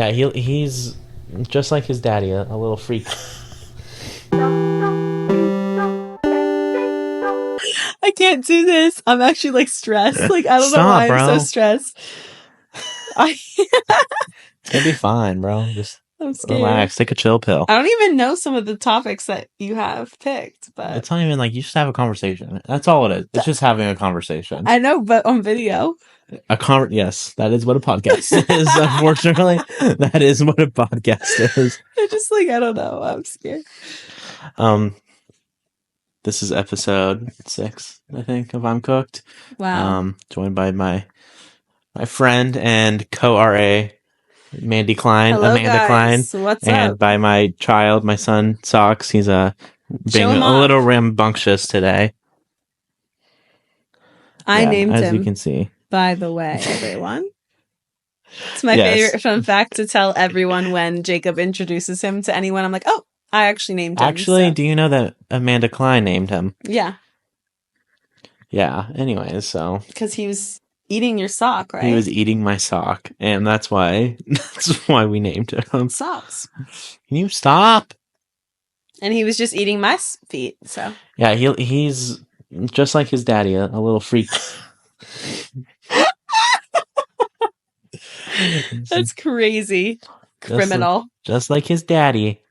Yeah, he's just like his daddy, a little freak. I can't do this. I'm actually like stressed. Like I don't know Stop, why I'm so bro. stressed. It's gonna be fine, bro. Just I'm scared. relax. Take a chill pill. I don't even know some of the topics that you have picked, but It's not even like you just have a conversation. That's all it is. It's just having a conversation. I know, but on video. Yes, that is what a podcast is. Unfortunately, that is what a podcast is. I just like I don't know. I'm scared. This is episode 6, I think, of I'm Cooked. Wow. Joined by my friend and co-RA, Mandi Kline, Hello, Amanda guys. Kline, What's and up? by my child, my son Socks. He's being Show him a off. little rambunctious today. I named as him, you can see. by the way, everyone. It's my Yes. favorite fun fact to tell everyone when Jacob introduces him to anyone. I'm like, oh, I actually named him. Actually, do you know that Amanda Kline named him? Yeah. Yeah. Anyways, so because he was eating your sock, right? he was eating my sock, and that's why we named him. Socks. Can you stop? And he was just eating my feet. So yeah, he's just like his daddy, a little freak. That's crazy. Criminal. Just like his daddy.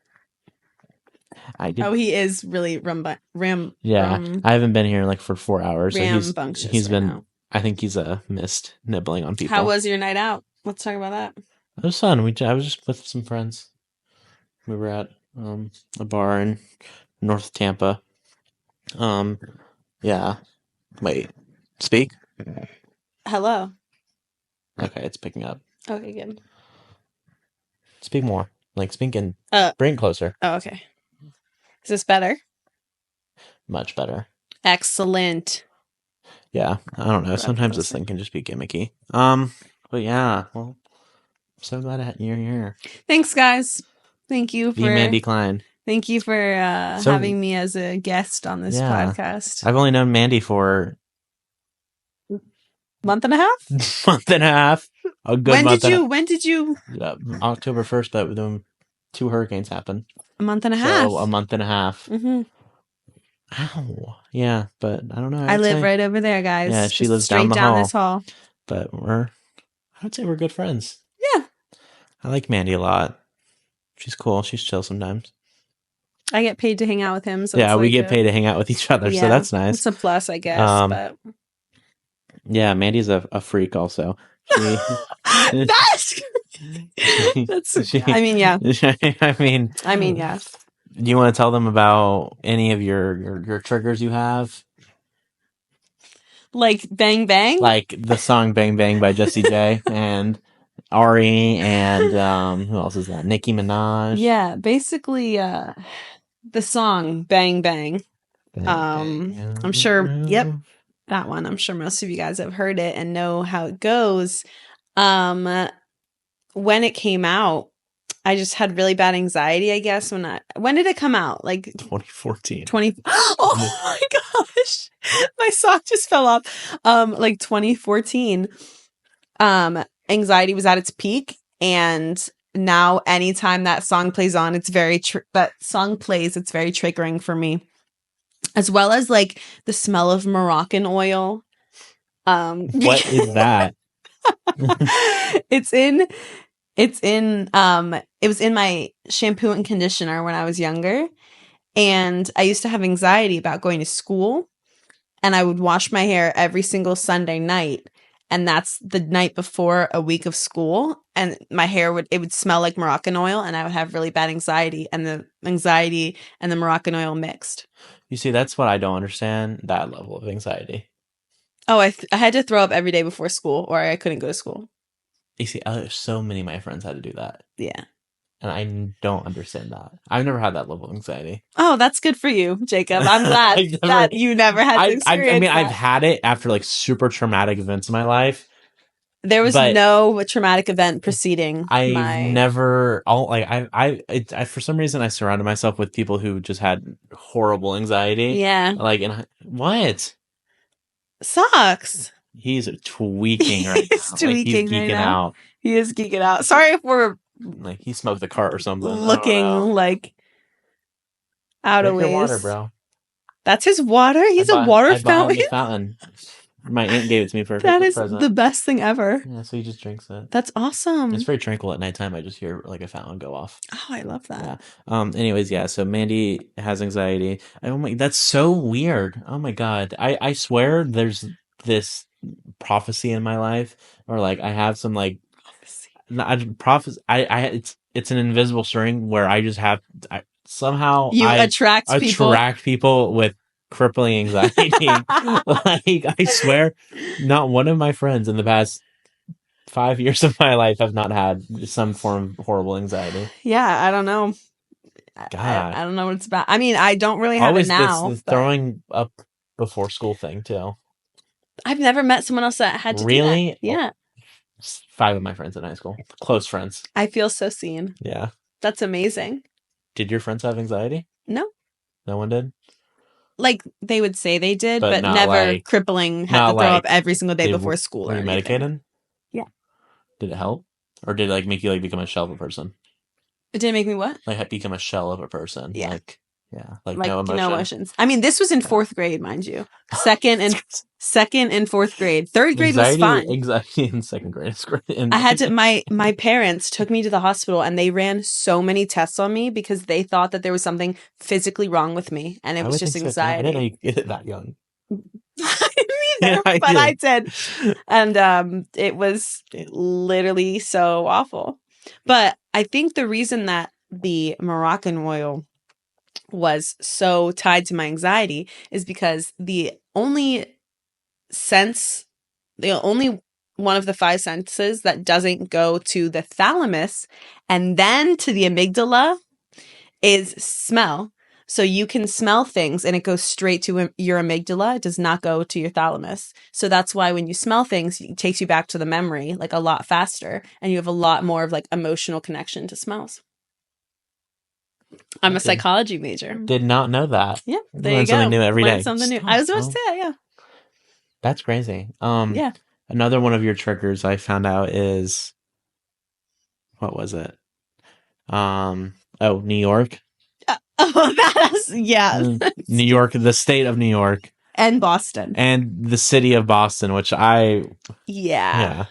Oh, he is really I haven't been here like for 4 hours. Rambunctious. So he's been. I think he's missed nibbling on people. How was your night out? Let's talk about that. It was fun. I was just with some friends. We were at a bar in North Tampa. Yeah. Wait. Speak. Hello. Okay, it's picking up. Okay, good. Speak more. Like speak and bring it closer. Oh, okay. Is this better? Much better. Excellent. Yeah, I don't know. Sometimes this thing can just be gimmicky. But yeah, well, I'm so glad you're here. Thanks, guys. Thank you for Mandi Kline. Thank you for having me as a guest on this podcast. I've only known Mandi for month and a half. A good month. When did you? October 1st, but then 2 hurricanes happened. A month and a half. So a month and a half. Mm-hmm. Ow. Yeah, but I don't know. I live right over there, guys. Yeah, she lives down this hall. But I would say we're good friends. Yeah. I like Mandi a lot. She's cool. She's chill sometimes. I get paid to hang out with him. So yeah, we get paid to hang out with each other, so that's nice. It's a plus, I guess. But yeah, Mandy's a freak also. That's I mean, yeah. I mean, yeah. Do you want to tell them about any of your triggers you have? Like Bang Bang? Like the song Bang Bang by Jessie J and Ari and who else is that? Nicki Minaj. Yeah, basically the song Bang Bang. I'm sure that one. I'm sure most of you guys have heard it and know how it goes. When it came out, I just had really bad anxiety, I guess. When did it come out? Like 2014. Oh my gosh. My sock just fell off. Like 2014. Anxiety was at its peak, and now anytime that song plays on, it's very triggering for me. As well as like the smell of Moroccan oil. What is that? It was in my shampoo and conditioner when I was younger, and I used to have anxiety about going to school, and I would wash my hair every single Sunday night, and that's the night before a week of school, and my hair would smell like Moroccan oil, and I would have really bad anxiety, and the anxiety and the Moroccan oil mixed. You see, that's what I don't understand, that level of anxiety. Oh, I had to throw up every day before school, or I couldn't go to school. You see, so many of my friends had to do that. Yeah. And I don't understand that. I've never had that level of anxiety. Oh, that's good for you, Jacob. I'm glad that you never had to experience I mean, that. I've had it after like super traumatic events in my life. There was no traumatic event preceding. I for some reason I surrounded myself with people who just had horrible anxiety. Yeah. Like, what? Sucks. He's tweaking right now. He's tweaking he's geeking right now. out. He is geeking out. Sorry if we're like he smoked the cart or something. looking like out of Drink your water, ways. bro. That's his water? He's a water fountain? The fountain. My aunt gave it to me for a That is present. the best thing ever. Yeah, so he just drinks it. That's awesome. It's very tranquil at nighttime. I just hear like a fountain go off. Oh, I love that. Yeah. Anyways, yeah. So Mandy has anxiety. Oh my, that's so weird. Oh my god. I swear there's this prophecy in my life, or like I have some like prophecy. It's an invisible string where I just have somehow You I attract people with crippling anxiety. Like I swear, not one of my friends in the past 5 years of my life have not had some form of horrible anxiety. Yeah, I don't know. God, I don't know what it's about. I mean, I don't really have always it now. this throwing up before school thing too. I've never met someone else that had to do that. Yeah. 5 of my friends in high school, close friends. I feel so seen. Yeah. That's amazing. Did your friends have anxiety? No. No one did? Like, they would say they did, but not never like, crippling, had to throw up every single day before school. Were you medicated? Yeah. Did it help? Or did it like make you like become a shell of a person? It did make me what? Like become a shell of a person. Yeah. Like no emotions. I mean, this was in 4th grade, mind you. Second and 4th grade. 3rd grade was fine. Anxiety in 2nd grade is great. I had to. My parents took me to the hospital, and they ran so many tests on me because they thought that there was something physically wrong with me, and it was just anxiety. I didn't know you get it that young. I didn't either, but I did, and it was literally so awful. But I think the reason that the Moroccan oil was so tied to my anxiety is because the only one of the 5 senses that doesn't go to the thalamus and then to the amygdala is smell. So you can smell things and it goes straight to your amygdala. It does not go to your thalamus. So that's why when you smell things, it takes you back to the memory like a lot faster, and you have a lot more of like emotional connection to smells. I'm a psychology major. Did not know that. Yeah, there learn you go. Something new every day. Something new. I was about to say, yeah. That's crazy. Yeah. Another one of your triggers I found out is, what was it? New York. New York, the state of New York, and Boston, and the city of Boston, which yeah.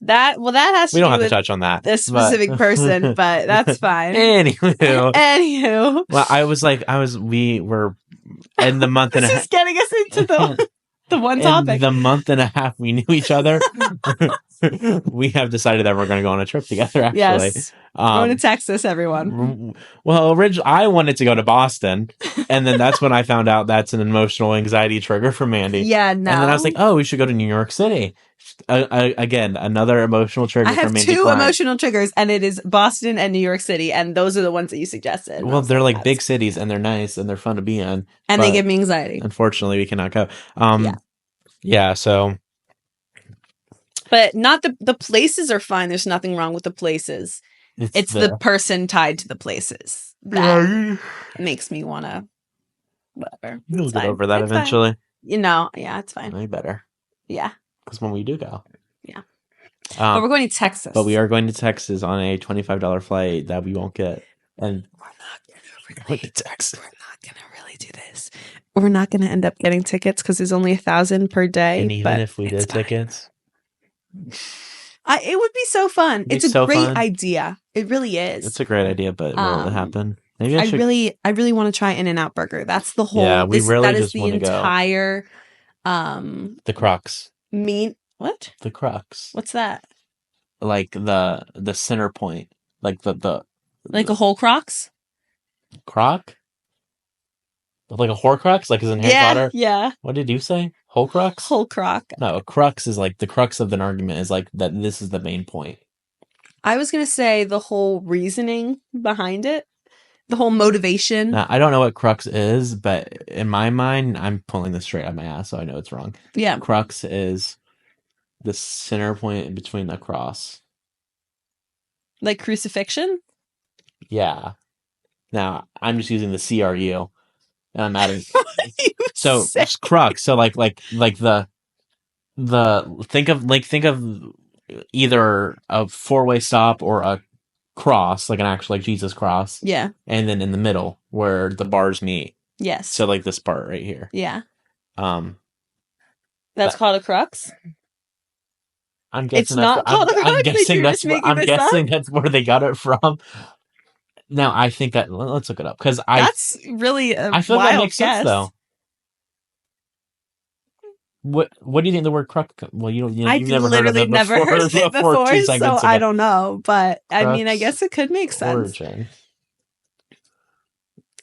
That has to. We don't have to touch on that. This specific person, but that's fine. Anywho. Well, we were in the month and a half. This is getting us into the one topic. In the month and a half we knew each other, we have decided that we're going to go on a trip together, actually. Yes. Going to Texas, everyone. Well, originally, I wanted to go to Boston, and then that's when I found out that's an emotional anxiety trigger for Mandy. Yeah, no. And then I was like, oh, we should go to New York City. Again, another emotional trigger for Mandi Kline. I have 2 emotional triggers, and it is Boston and New York City, and those are the ones that you suggested. Well, they're like big cities, and they're nice, and they're fun to be in. And they give me anxiety. Unfortunately, we cannot go. Yeah, so... But not the places are fine. There's nothing wrong with the places. It's the person tied to the places that makes me want to, whatever. You'll get over that eventually. Fine. Yeah, it's fine. Way better. Yeah. Because when we do go. Yeah. But we're going to Texas. But we are going to Texas on a $25 flight that we won't get. And we're not going to Texas. We're not going to really do this. We're not going to end up getting tickets because there's only 1,000 per day. And even if we did tickets... it would be so fun. It's a great idea. It really is. It's a great idea, but will it happen? Maybe I really want to try In-N-Out Burger. That's the whole. Yeah, we really just want to go. That is the entire. The crux. What? The crux. What's that? Like the center point, like the. Like a whole crocs. Croc. Like a Horcrux, like is in Harry Potter. Yeah. What did you say? Horcrux? Whole croc. No, a crux is like the crux of an argument is like that. This is the main point. I was gonna say the whole reasoning behind it, the whole motivation. Now, I don't know what crux is, but in my mind, I'm pulling this straight out of my ass, so I know it's wrong. Yeah. Crux is the center point in between the cross. Like crucifixion? Yeah. Now I'm just using the CRU. And I'm adding so it's crux. So like the think of either a four-way stop or a cross, like an actual like Jesus cross. Yeah. And then in the middle where the bars meet. Yes. So like this part right here. Yeah. Um, That's called a crux. I'm guessing It's not called a crux. I'm guessing You're just making this up? that's where they got it from. Now I think that let's look it up because that's really a I feel wild like that makes guess. sense though. What do you think the word crux? Well, you've never heard of it before 2 seconds so ago. I don't know, but Crux, I mean, I guess it could make sense. Origin.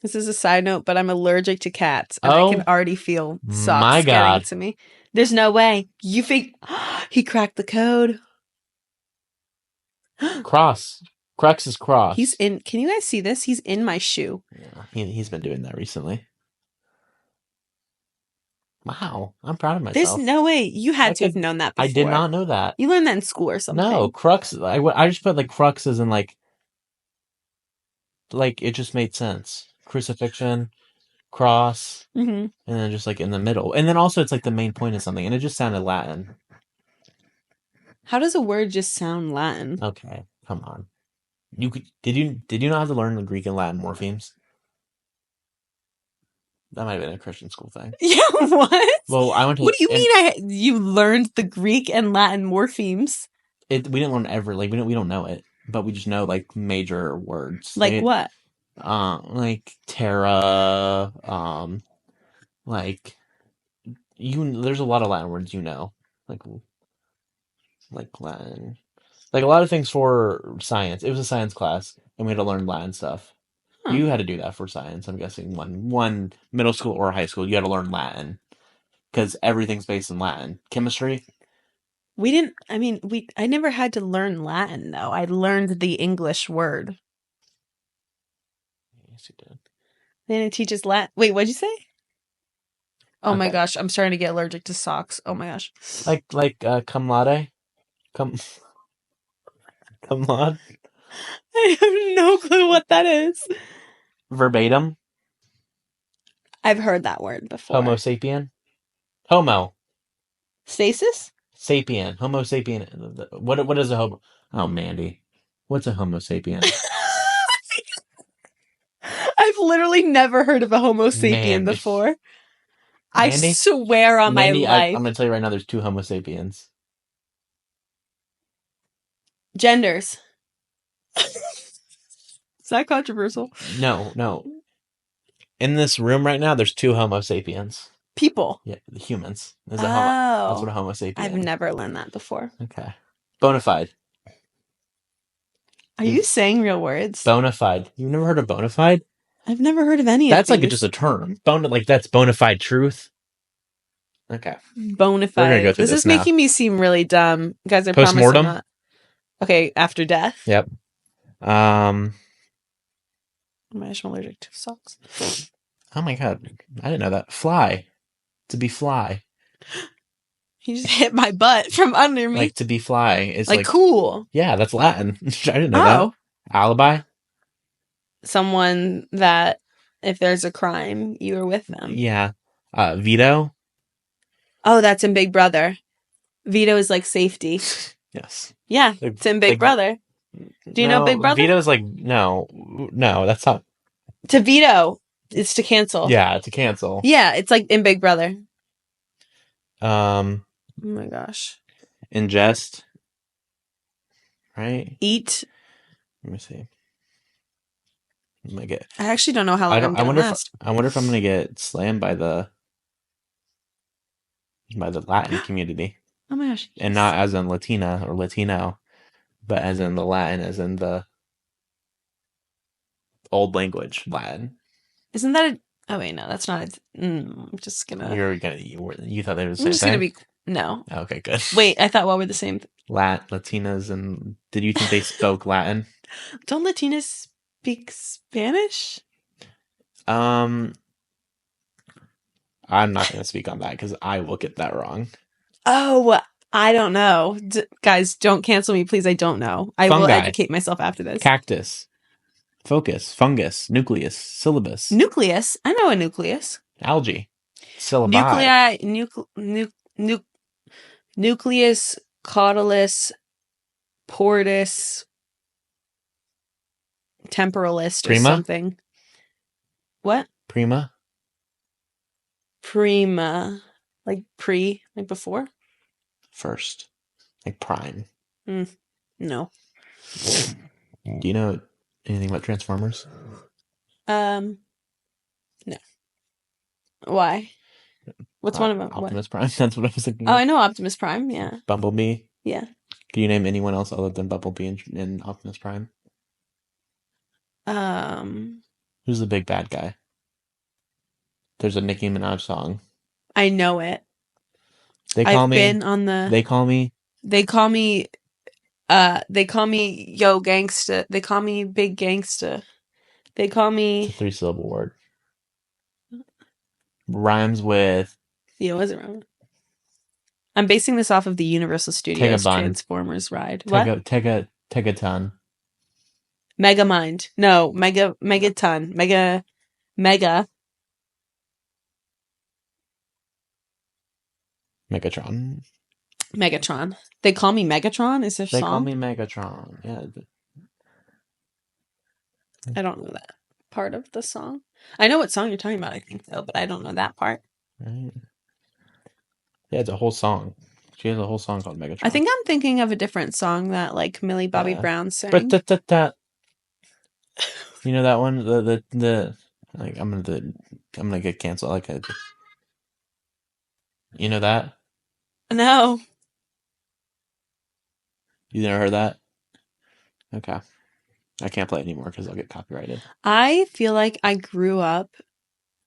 This is a side note, but I'm allergic to cats, and I can already feel socks getting to me. There's no way you think he cracked the code. Cross. Crux is cross. He's in. Can you guys see this? He's in my shoe. Yeah, he's been doing that recently. Wow, I'm proud of myself. There's no way you had to have known that before. I did not know that. You learned that in school or something. No, crux. I just put like crux as in like it just made sense. Crucifixion, cross, and then just like in the middle, and then also it's like the main point of something, and it just sounded Latin. How does a word just sound Latin? Okay, come on. Did you not have to learn the Greek and Latin morphemes? That might have been a Christian school thing. Yeah, what? Well, I went to. What do you mean? You learned the Greek and Latin morphemes? We didn't learn we don't know it, but we just know like major words. Like what? Like Terra. Like there's a lot of Latin words like Latin, like a lot of things for science. It was a science class, and we had to learn Latin stuff. Huh. You had to do that for science. I'm guessing one middle school or high school, you had to learn Latin because everything's based in Latin. Chemistry. We didn't. I mean, I never had to learn Latin though. I learned the English word. Yes, you did. They didn't teach us Latin. Wait, what'd you say? Oh my gosh, I'm starting to get allergic to socks. Oh my gosh. Like cum laude? Cum laude? I have no clue what that is. Verbatim? I've heard that word before. Homo sapien? Homo. Stasis? Sapien. Homo sapien. What is a homo? Oh, Mandy. What's a homo sapien? I've literally never heard of a homo sapien before. Mandy? I swear on Mandy, my life. I'm going to tell you right now, there's 2 homo sapiens. Genders. Is that controversial? No. In this room right now, there's 2 homo sapiens. People. Yeah, the humans. That's what a homo sapien. I've never learned that before. Okay. Bonafide. Are you saying real words? Bonafide. You've never heard of bonafide? I've never heard of any of these. That's like just a term. That's bona fide truth. Okay. Bona fide. We're gonna go through this is now. Making me seem really dumb. Guys, I promise I'm not. Okay, after death. Yep. Oh my gosh, I'm allergic to socks. Oh my god. I didn't know that. Fly. To be fly. He just hit my butt from under me. Like to be fly is like cool. Yeah, that's Latin. I didn't know that. Alibi. Someone that if there's a crime, you are with them. Yeah. Veto. Oh, that's in Big Brother. Veto is like safety. Yes. Yeah, it's in Big Brother. Do you know Big Brother? Veto is like no, that's not. To veto is to cancel. Yeah, to cancel. Yeah, it's like in Big Brother. Oh my gosh. Ingest. Right. Eat. Let me see. I actually don't know how long I wonder if I'm gonna get slammed by the Latin community. Oh my gosh! Yes. And not as in Latina or Latino, but as in the Latin, as in the old language Latin. Isn't that oh wait, no, that's not. I'm just gonna. You thought they were the same I'm just thing? gonna be no. Okay, good. Wait, I thought what were the same? Latinas and did you think they spoke Latin? Don't Latinas speak Spanish? I'm not going to speak on that because I will get that wrong. Oh, I don't know. Guys, don't cancel me, please. I don't know. I will educate myself after this. Cactus. Focus. Fungus. Nucleus. Syllabus. Nucleus. I know a nucleus. Algae. Syllabi. Nucleus, caudalis, Portus temporalist or Prima? something. What? Prima? Prima. Like pre, like before? First. Like prime. No. Do you know anything about Transformers? No. Why? What's one of them? What? Optimus Prime? That's what I was thinking Oh, of. I know Optimus Prime. Yeah. Bumblebee? Yeah. Can you name anyone else other than Bumblebee and Optimus Prime? Who's the big bad guy? There's a Nicki Minaj song. I know it. They call I've me. been on the. They call me. They call me. They call me Yo Gangsta. They call me Big Gangsta. They call It's a me. 3-syllable word. Rhymes with Yeah, was it wrong? I'm basing this off of the Universal Studios Tegabun. Transformers ride. What? Tegaton. Megamind. No, Megaton. Mega. Megatron. Megatron. They call me Megatron? Is there a They call song? me Megatron. Yeah. I don't know that part of the song. I know what song you're talking about, I think, though, but I don't know that part. Right. Yeah, it's a whole song. She has a whole song called Megatron. I think I'm thinking of a different song that, like, Millie Bobby Brown sang. You know that one? The like I'm gonna get canceled. Like you know that? No. You never heard that? Okay. I can't play it anymore because I'll get copyrighted. I feel like I grew up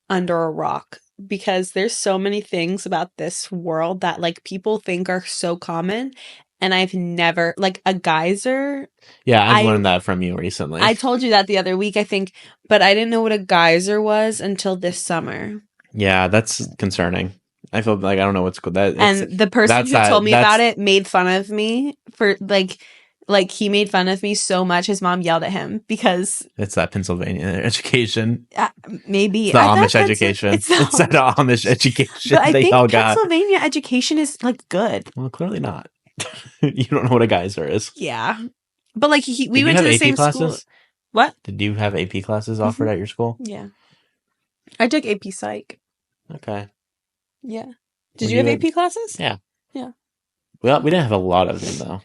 under a rock because there's so many things about this world that, like, people think are so common, and I've never, like, a geyser. Yeah, I've learned that from you recently. I told you that the other week, I think, but I didn't know what a geyser was until this summer. Yeah, that's concerning. I feel like I don't know what's good. And the person who told me about it made fun of me for like he made fun of me so much. His mom yelled at him because it's that Pennsylvania education. Maybe it's the Amish education. It's that Amish education. But I think Pennsylvania education is like good. Well, clearly not. You don't know what a geyser is. Yeah, but like we went to the same school. What? Did you have AP classes offered at your school? Yeah, I took AP Psych. Okay. Yeah. Did you have AP classes? Yeah. Yeah. Well, we didn't have a lot of them though.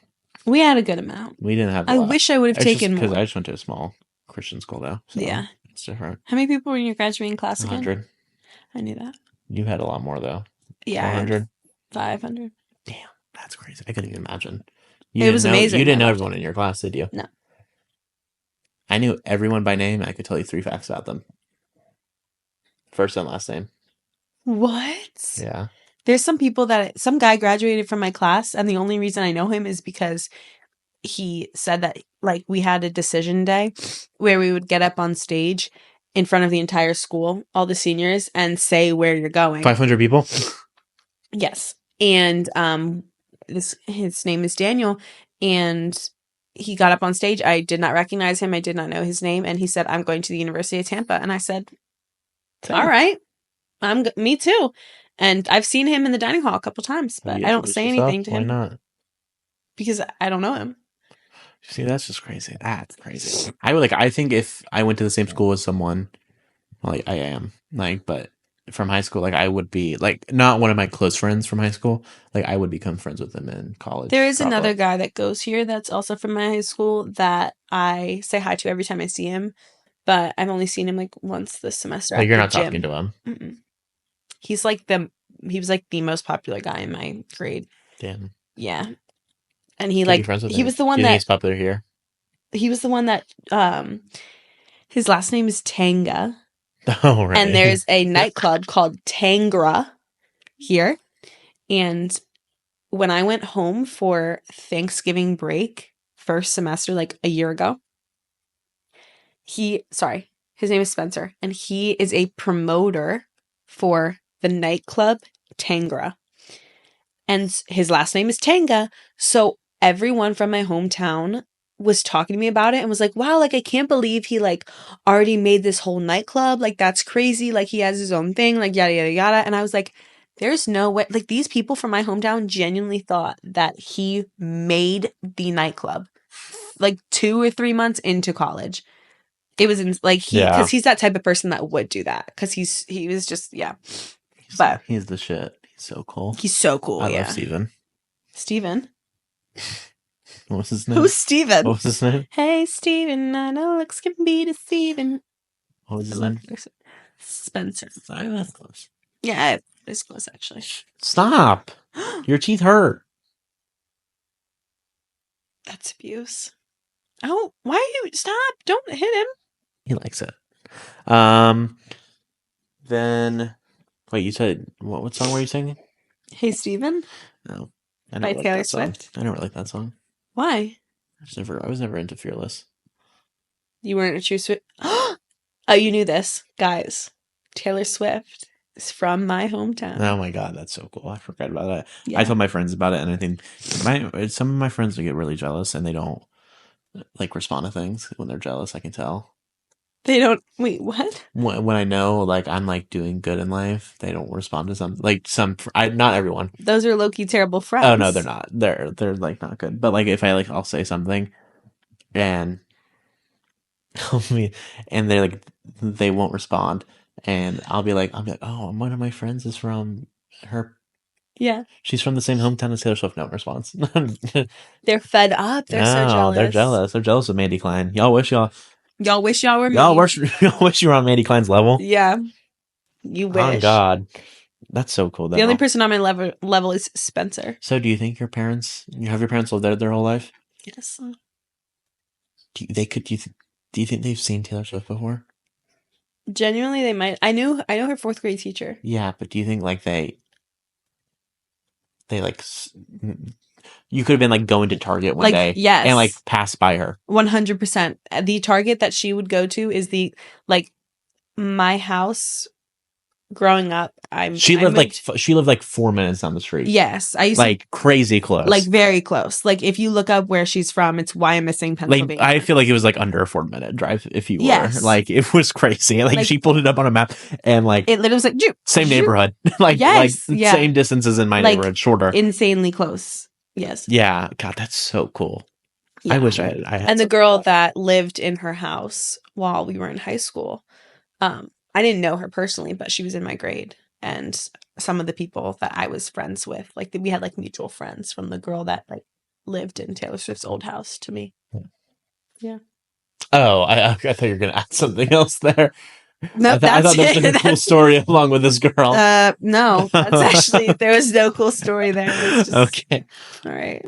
We had a good amount. We didn't have. I wish I would have taken more. Because I just went to a small Christian school though. So yeah. It's different. How many people were in your graduating class again? 100. I knew that. You had a lot more though. Yeah. 400. 500. Damn, that's crazy. I couldn't even imagine. It was amazing. You didn't know everyone in your class, did you? No. I knew everyone by name. I could tell you 3 facts about them. First and last name. What? Yeah. There's some guy graduated from my class, and the only reason I know him is because he said that, like, we had a decision day where we would get up on stage in front of the entire school, all the seniors, and say where you're going. 500 people? Yes. And his name is Daniel, and he got up on stage. I did not recognize him. I did not know his name, and he said, "I'm going to the University of Tampa." And I said, "All right, me too." And I've seen him in the dining hall a couple times, but I don't say anything to him. Why not? Because I don't know him. See, that's just crazy. That's crazy. I think if I went to the same school as someone, like I am, but from high school, I would be not one of my close friends from high school. I would become friends with them in college. There is another guy that goes here that's also from my high school that I say hi to every time I see him, but I've only seen him once this semester. You're not talking to him. Mm-mm. He was the most popular guy in my grade. Damn. Yeah. And he was the one that he's popular here. He was the one that his last name is Tanga. Oh, right. And there's a nightclub called Tangra here. And when I went home for Thanksgiving break, first semester, a year ago, his name is Spencer, and he is a promoter for the nightclub Tangra. And his last name is Tanga. So everyone from my hometown was talking to me about it and was like, wow, I can't believe he already made this whole nightclub. That's crazy. He has his own thing, yada, yada, yada. And I was like, There's no way. Like, these people from my hometown genuinely thought that he made the nightclub like 2 or 3 months into college. It was Yeah. because he's that type of person that would do that because he was just, yeah. But He's the shit. He's so cool. he's so cool. I Yeah. love Steven. Steven? What was his name? Who's Steven? What was his name? Hey, Steven, I know looks can be deceiving. What was his name? Spencer. Sorry, that's close. Yeah, it's close, actually. Stop. Your teeth hurt. That's abuse. Oh, why are you... Stop. Don't hit him. He likes it. Then... Wait, you said... What song were you singing? Hey, Steven? No. By Taylor Swift? I don't like that song. Why? I was never into Fearless. You weren't a true Swift... Oh, you knew this. Guys, Taylor Swift is from my hometown. Oh my god, that's so cool. I forgot about that. Yeah. I told my friends about it, and I think some of my friends will get really jealous, and they don't like respond to things when they're jealous. I can tell. They don't... Wait, what? When I know like I'm like doing good in life, they don't respond to not everyone. Those are low-key terrible friends. Oh no, they're not. They're like not good. But like if I'll say something, and and they're like they won't respond, and I'll be like, oh, one of my friends is from her. Yeah. She's from the same hometown as Taylor Swift. No response. They're fed up. They're so jealous. They're jealous. They're jealous of Mandi Kline. Y'all wish y'all were me. Y'all wish you were on Mandi Kline's level. Yeah. You wish. Oh God. That's so cool. The only person on my level is Spencer. So do you think your parents lived there their whole life? Yes. Do you think they've seen Taylor Swift before? Genuinely, they might. I know her 4th grade teacher. Yeah, but do you think like they like you could have been like going to Target one day, yes, and like pass by her. 100%. The Target that she would go to is my house. Growing up, she lived like 4 minutes down the street. Yes, I used like crazy close, like very close. Like if you look up where she's from, it's Wyomissing, Pennsylvania. Like I feel like it was like under a 4-minute drive if you were. Yes. Like it was crazy. Like she pulled it up on a map and like it literally was like same neighborhood. Same distances in my neighborhood, shorter, insanely close. Yes. Yeah. God, that's so cool. Yeah. I wish I had. And the girl that lived in her house while we were in high school, I didn't know her personally, but she was in my grade. And some of the people that I was friends with, like we had like mutual friends from the girl that like lived in Taylor Swift's old house to me. Yeah. Oh, I thought you were going to add something else there. No, I thought there was a cool story along with this girl. No, that's actually, there was no cool story there. Just, okay. All right.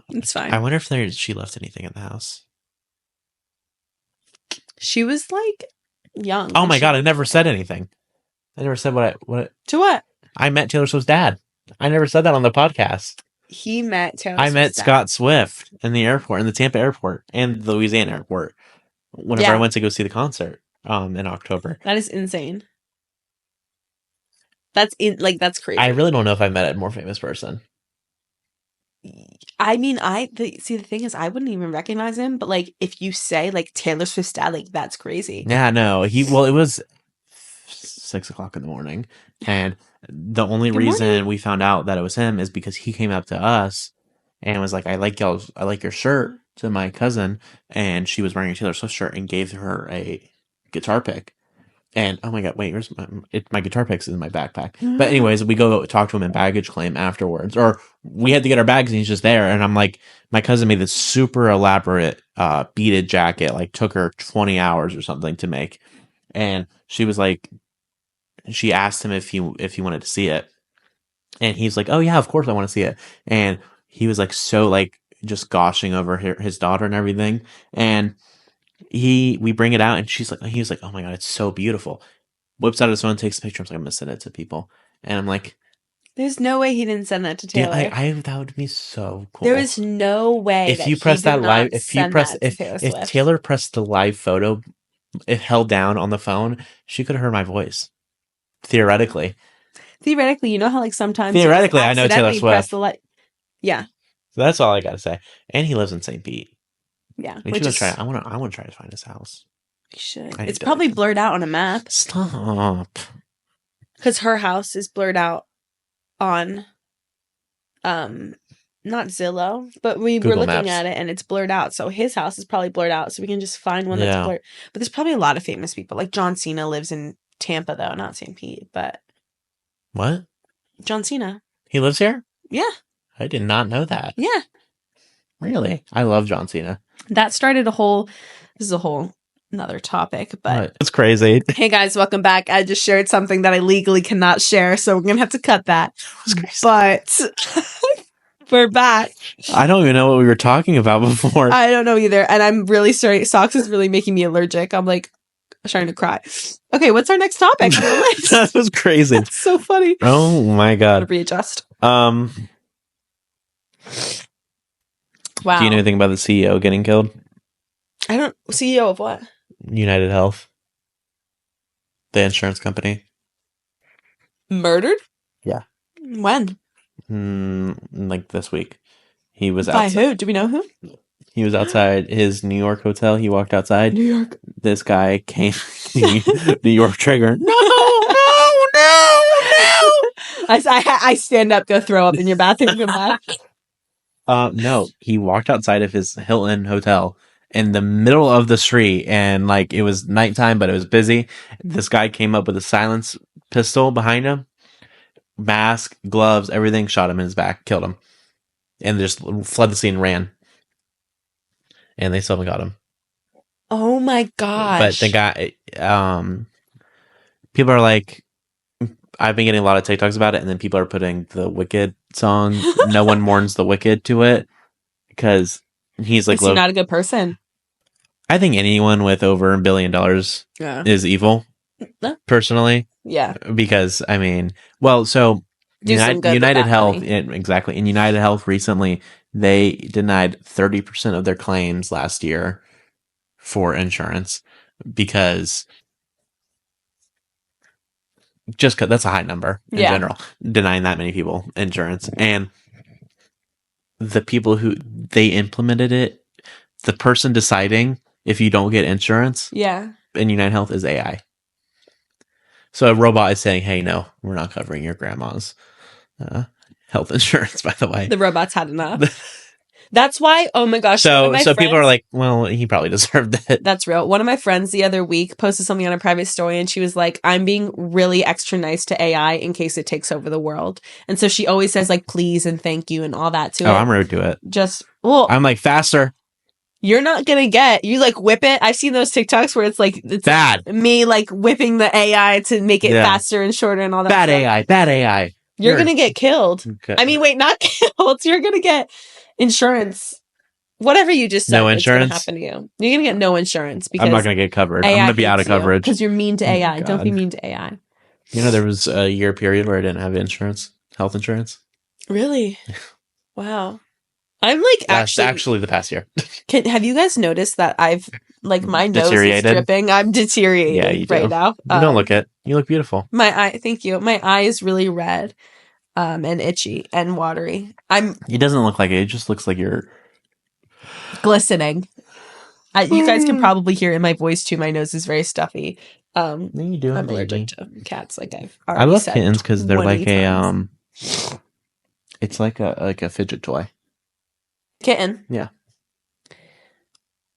It's fine. I wonder if she left anything in the house. She was like young. Oh my God, I never said anything. I never said what. To what? I met Taylor Swift's dad. I never said that on the podcast. He met Taylor Swift's met Scott Swift in the airport, in the Tampa airport, and the Louisiana airport. Whenever I went to go see the concert in October. That is insane. That's crazy. I really don't know if I met a more famous person. I mean, the thing is, I wouldn't even recognize him, but like if you say like Taylor Swift's dad, like that's crazy. Yeah, no, it was 6:00 in the morning, and the only reason we found out that it was him is because he came up to us and was like, I like your shirt, to my cousin, and she was wearing a Taylor Swift shirt and gave her a guitar pick. And oh my God, wait, where's my guitar picks in my backpack. But anyways, we go talk to him in baggage claim afterwards, or we had to get our bags and he's just there. And I'm like, my cousin made this super elaborate beaded jacket, like took her 20 hours or something to make. And she was like, she asked him if he wanted to see it. And he's like, oh yeah, of course I want to see it. And he was like, so like just gushing over his daughter and everything. And we bring it out and he was like, oh my God, it's so beautiful. Whips out his phone, takes a picture. I'm like, I'm gonna send it to people. And I'm like, there's no way he didn't send that to Taylor. Yeah, that would be so cool. There is no way if you press that live, if Taylor pressed the live photo, if held down on the phone, she could have heard my voice. Theoretically, you know how like sometimes I know Taylor Swift. Yeah. So that's all I gotta say. And he lives in St. Pete. Yeah, I want to try to find his house. You should. It's probably blurred out on a map. Stop. Because her house is blurred out on not Zillow, but we were Google looking Maps. at it and it's blurred out. So his house is probably blurred out. So we can just find one that's Yeah. blurred. But there's probably a lot of famous people. Like John Cena lives in Tampa though, not St. Pete, but What? John Cena. He lives here? Yeah. I did not know that. Yeah. Really? I love John Cena. That started this is a whole another topic, but it's crazy. Hey guys, welcome back. I just shared something that I legally cannot share, so we're gonna have to cut that. But we're back. I don't even know what we were talking about before. I don't know either, and I'm really sorry. Socks is really making me allergic. I'm like starting to cry. Okay, what's our next topic? That was crazy. That's so funny. Oh my god. Readjust. Wow. Wow. Do you know anything about the CEO getting killed? I don't. CEO of what? United Health, the insurance company. Murdered? Yeah. When? Like this week. He was By outside. who? Do we know who? He was outside his New York hotel. He walked outside. New York. This guy came. New York trigger. No. I stand up, go throw up in your bathroom, come back. No, he walked outside of his Hilton hotel in the middle of the street, and like it was nighttime, but it was busy. This guy came up with a silence pistol behind him, mask, gloves, everything, shot him in his back, killed him, and just fled the scene, ran, and they still haven't got him. Oh my gosh! But the guy, people are like, I've been getting a lot of TikToks about it, and then people are putting the Wicked song "No One Mourns the Wicked" to it because he's like, is he not a good person? I think anyone with over $1 billion is evil, personally. Yeah, because I mean, well, so United Health, exactly. In United Health recently, they denied 30% of their claims last year for insurance because. Just because that's a high number in general, denying that many people insurance. And the people who they implemented it, the person deciding if you don't get insurance in United Health is AI. So a robot is saying, hey, no, we're not covering your grandma's health insurance, by the way. The robot's had enough. That's why, oh my gosh. So people are like, well, he probably deserved it. That's real. One of my friends the other week posted something on a private story and she was like, I'm being really extra nice to AI in case it takes over the world. And so she always says like, please and thank you and all that to it. Oh, I'm rude to it. I'm like, faster. You're not going to you like whip it. I've seen those TikToks where it's bad. Me like whipping the AI to make it faster and shorter and all that stuff. Bad AI. You're going to get killed. Okay. I mean, wait, not killed. You're going to get insurance. Whatever you just said, no insurance. It's going to happen to you. You're going to get no insurance because I'm not going to get covered. AI I'm going to be out of coverage because you're mean to AI. Don't be mean to AI. You know, there was a year period where I didn't have health insurance. Really? Wow. I'm like actually the past year. Have you guys noticed that I've like my nose is dripping? I'm deteriorating right now. You don't look it. You look beautiful. My eye. Thank you. My eye is really red, and itchy and watery. It doesn't look like it. It just looks like you're glistening. You guys can probably hear in my voice too. My nose is very stuffy. You do. I'm allergic to cats. Like I love kittens because they're like a It's like a fidget toy. Kitten. Yeah.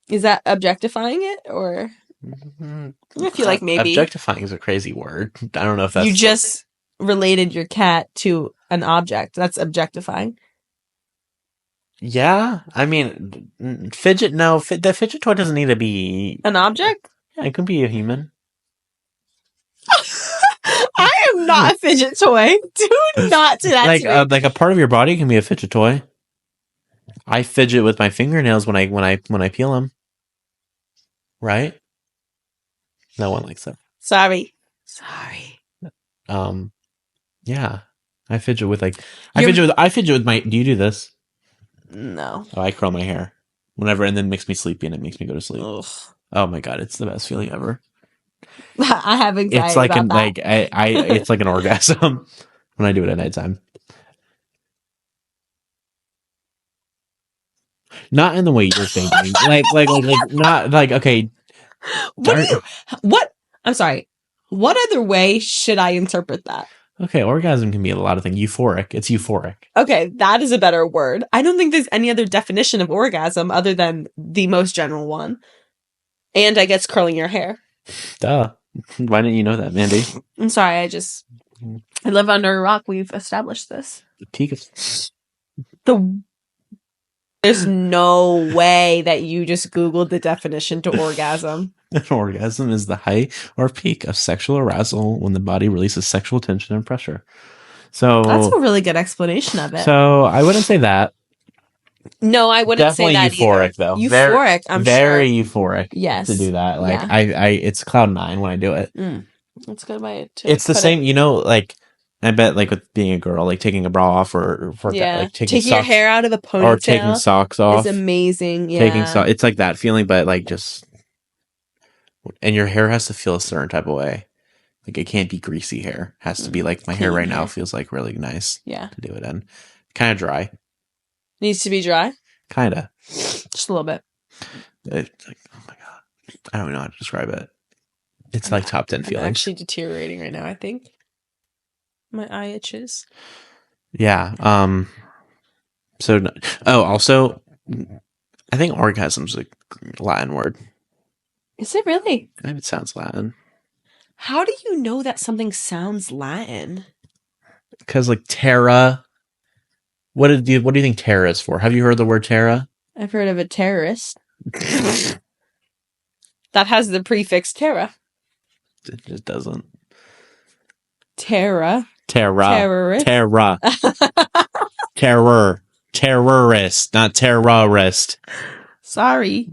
Is that objectifying it or? I feel like maybe objectifying is a crazy word. I don't know if that's you just related your cat to an object. That's objectifying. Yeah, I mean, fidget. No, the fidget toy doesn't need to be an object. Yeah, it could be a human. I am not a fidget toy. Do not do that. Like a part of your body can be a fidget toy. I fidget with my fingernails when I peel them. Right? No one likes that. Sorry. Yeah. I fidget with I fidget with my. Do you do this? No. Oh, I curl my hair whenever, and then makes me sleepy, and it makes me go to sleep. Ugh. Oh my god, it's the best feeling ever. I have anxiety. It's like about that. it's like an orgasm when I do it at nighttime. Not in the way you're thinking. like not like okay. What? I'm sorry. What other way should I interpret that? Okay, orgasm can be a lot of things. Euphoric. It's euphoric. Okay, that is a better word. I don't think there's any other definition of orgasm other than the most general one. And I guess curling your hair. Duh. Why didn't you know that, Mandy? I'm sorry, I live under a rock. We've established this. The peak of There's no way that you just Googled the definition to orgasm. an orgasm is the height or peak of sexual arousal when the body releases sexual tension and pressure. So That's a really good explanation of it. So I wouldn't say that. No, I wouldn't Definitely say that euphoric either. though. Euphoric, I'm very sure. euphoric. Yes. To do that, like Yeah. I it's cloud nine when I do it. That's a good way to. It's the same, like I bet, like with being a girl, like taking a bra off or like taking your socks, hair out of a ponytail or taking socks off is amazing. Yeah, taking socks. It's like that feeling, but like just, and your hair has to feel a certain type of way. Like it can't be greasy hair. It has to be like my hair right now feels like really nice. Yeah, to do it in. Kind of dry. Needs to be dry. Kind of. Just a little bit. It's like, oh my god, I don't know how to describe it. It's like top 10 feelings. I'm actually deteriorating right now. I think my eye itches. Yeah. So, also, I think orgasm's a Latin word. Is it really? It sounds Latin. How do you know that something sounds Latin? Because like terra. What do you think terra is for? Have you heard the word terra? I've heard of a terrorist. That has the prefix terra. It just doesn't. Terra. Terrorist. Terrorist, not terrorist. Sorry,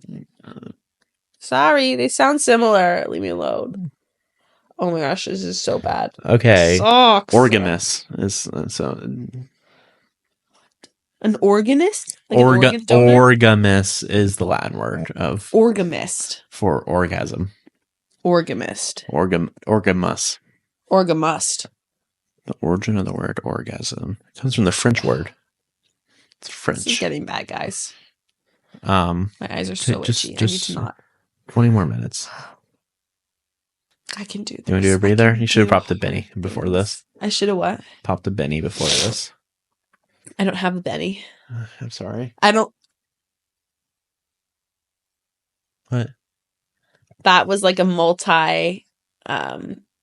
they sound similar. Leave me alone. Oh my gosh, this is so bad. Okay. Sucks. Orgamist is so. An organist? Like orgamist is the Latin word of orgamist for orgasm. Orgamist. Orgamus. Orgamust. The origin of the word orgasm comes from the French word. It's French. This is getting bad, guys. My eyes are so itchy. I need to not. 20 more minutes. I can do this. You want to do a breather? You should have popped a Benny before this. I should have what? Popped a Benny before this. I don't have a Benny. I'm sorry. I don't. What? That was like a multi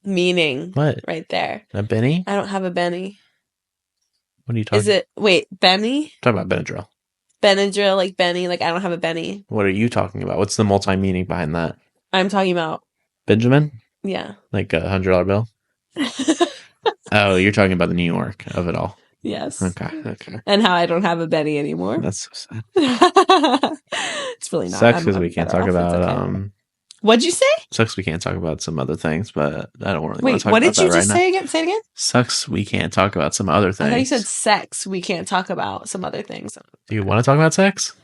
meaning. What? Right there. A Benny? I don't have a Benny. What are you talking about? Is it, wait, Benny? I'm talking about Benadryl. Benadryl, like Benny, like I don't have a Benny. What are you talking about? What's the multi-meaning behind that? I'm talking about Benjamin? Yeah. Like a $100 bill? Oh, you're talking about the New York of it all. Yes. Okay. And how I don't have a Benny anymore. That's so sad. It's really not. Sucks because we can't talk about okay. What'd you say? Sucks we can't talk about some other things, but I don't really Wait, want to talk what about did you that just right say now. again? Say it again? Sucks we can't talk about some other things. I thought you said sex. We can't talk about some other things. Do you want to talk about sex?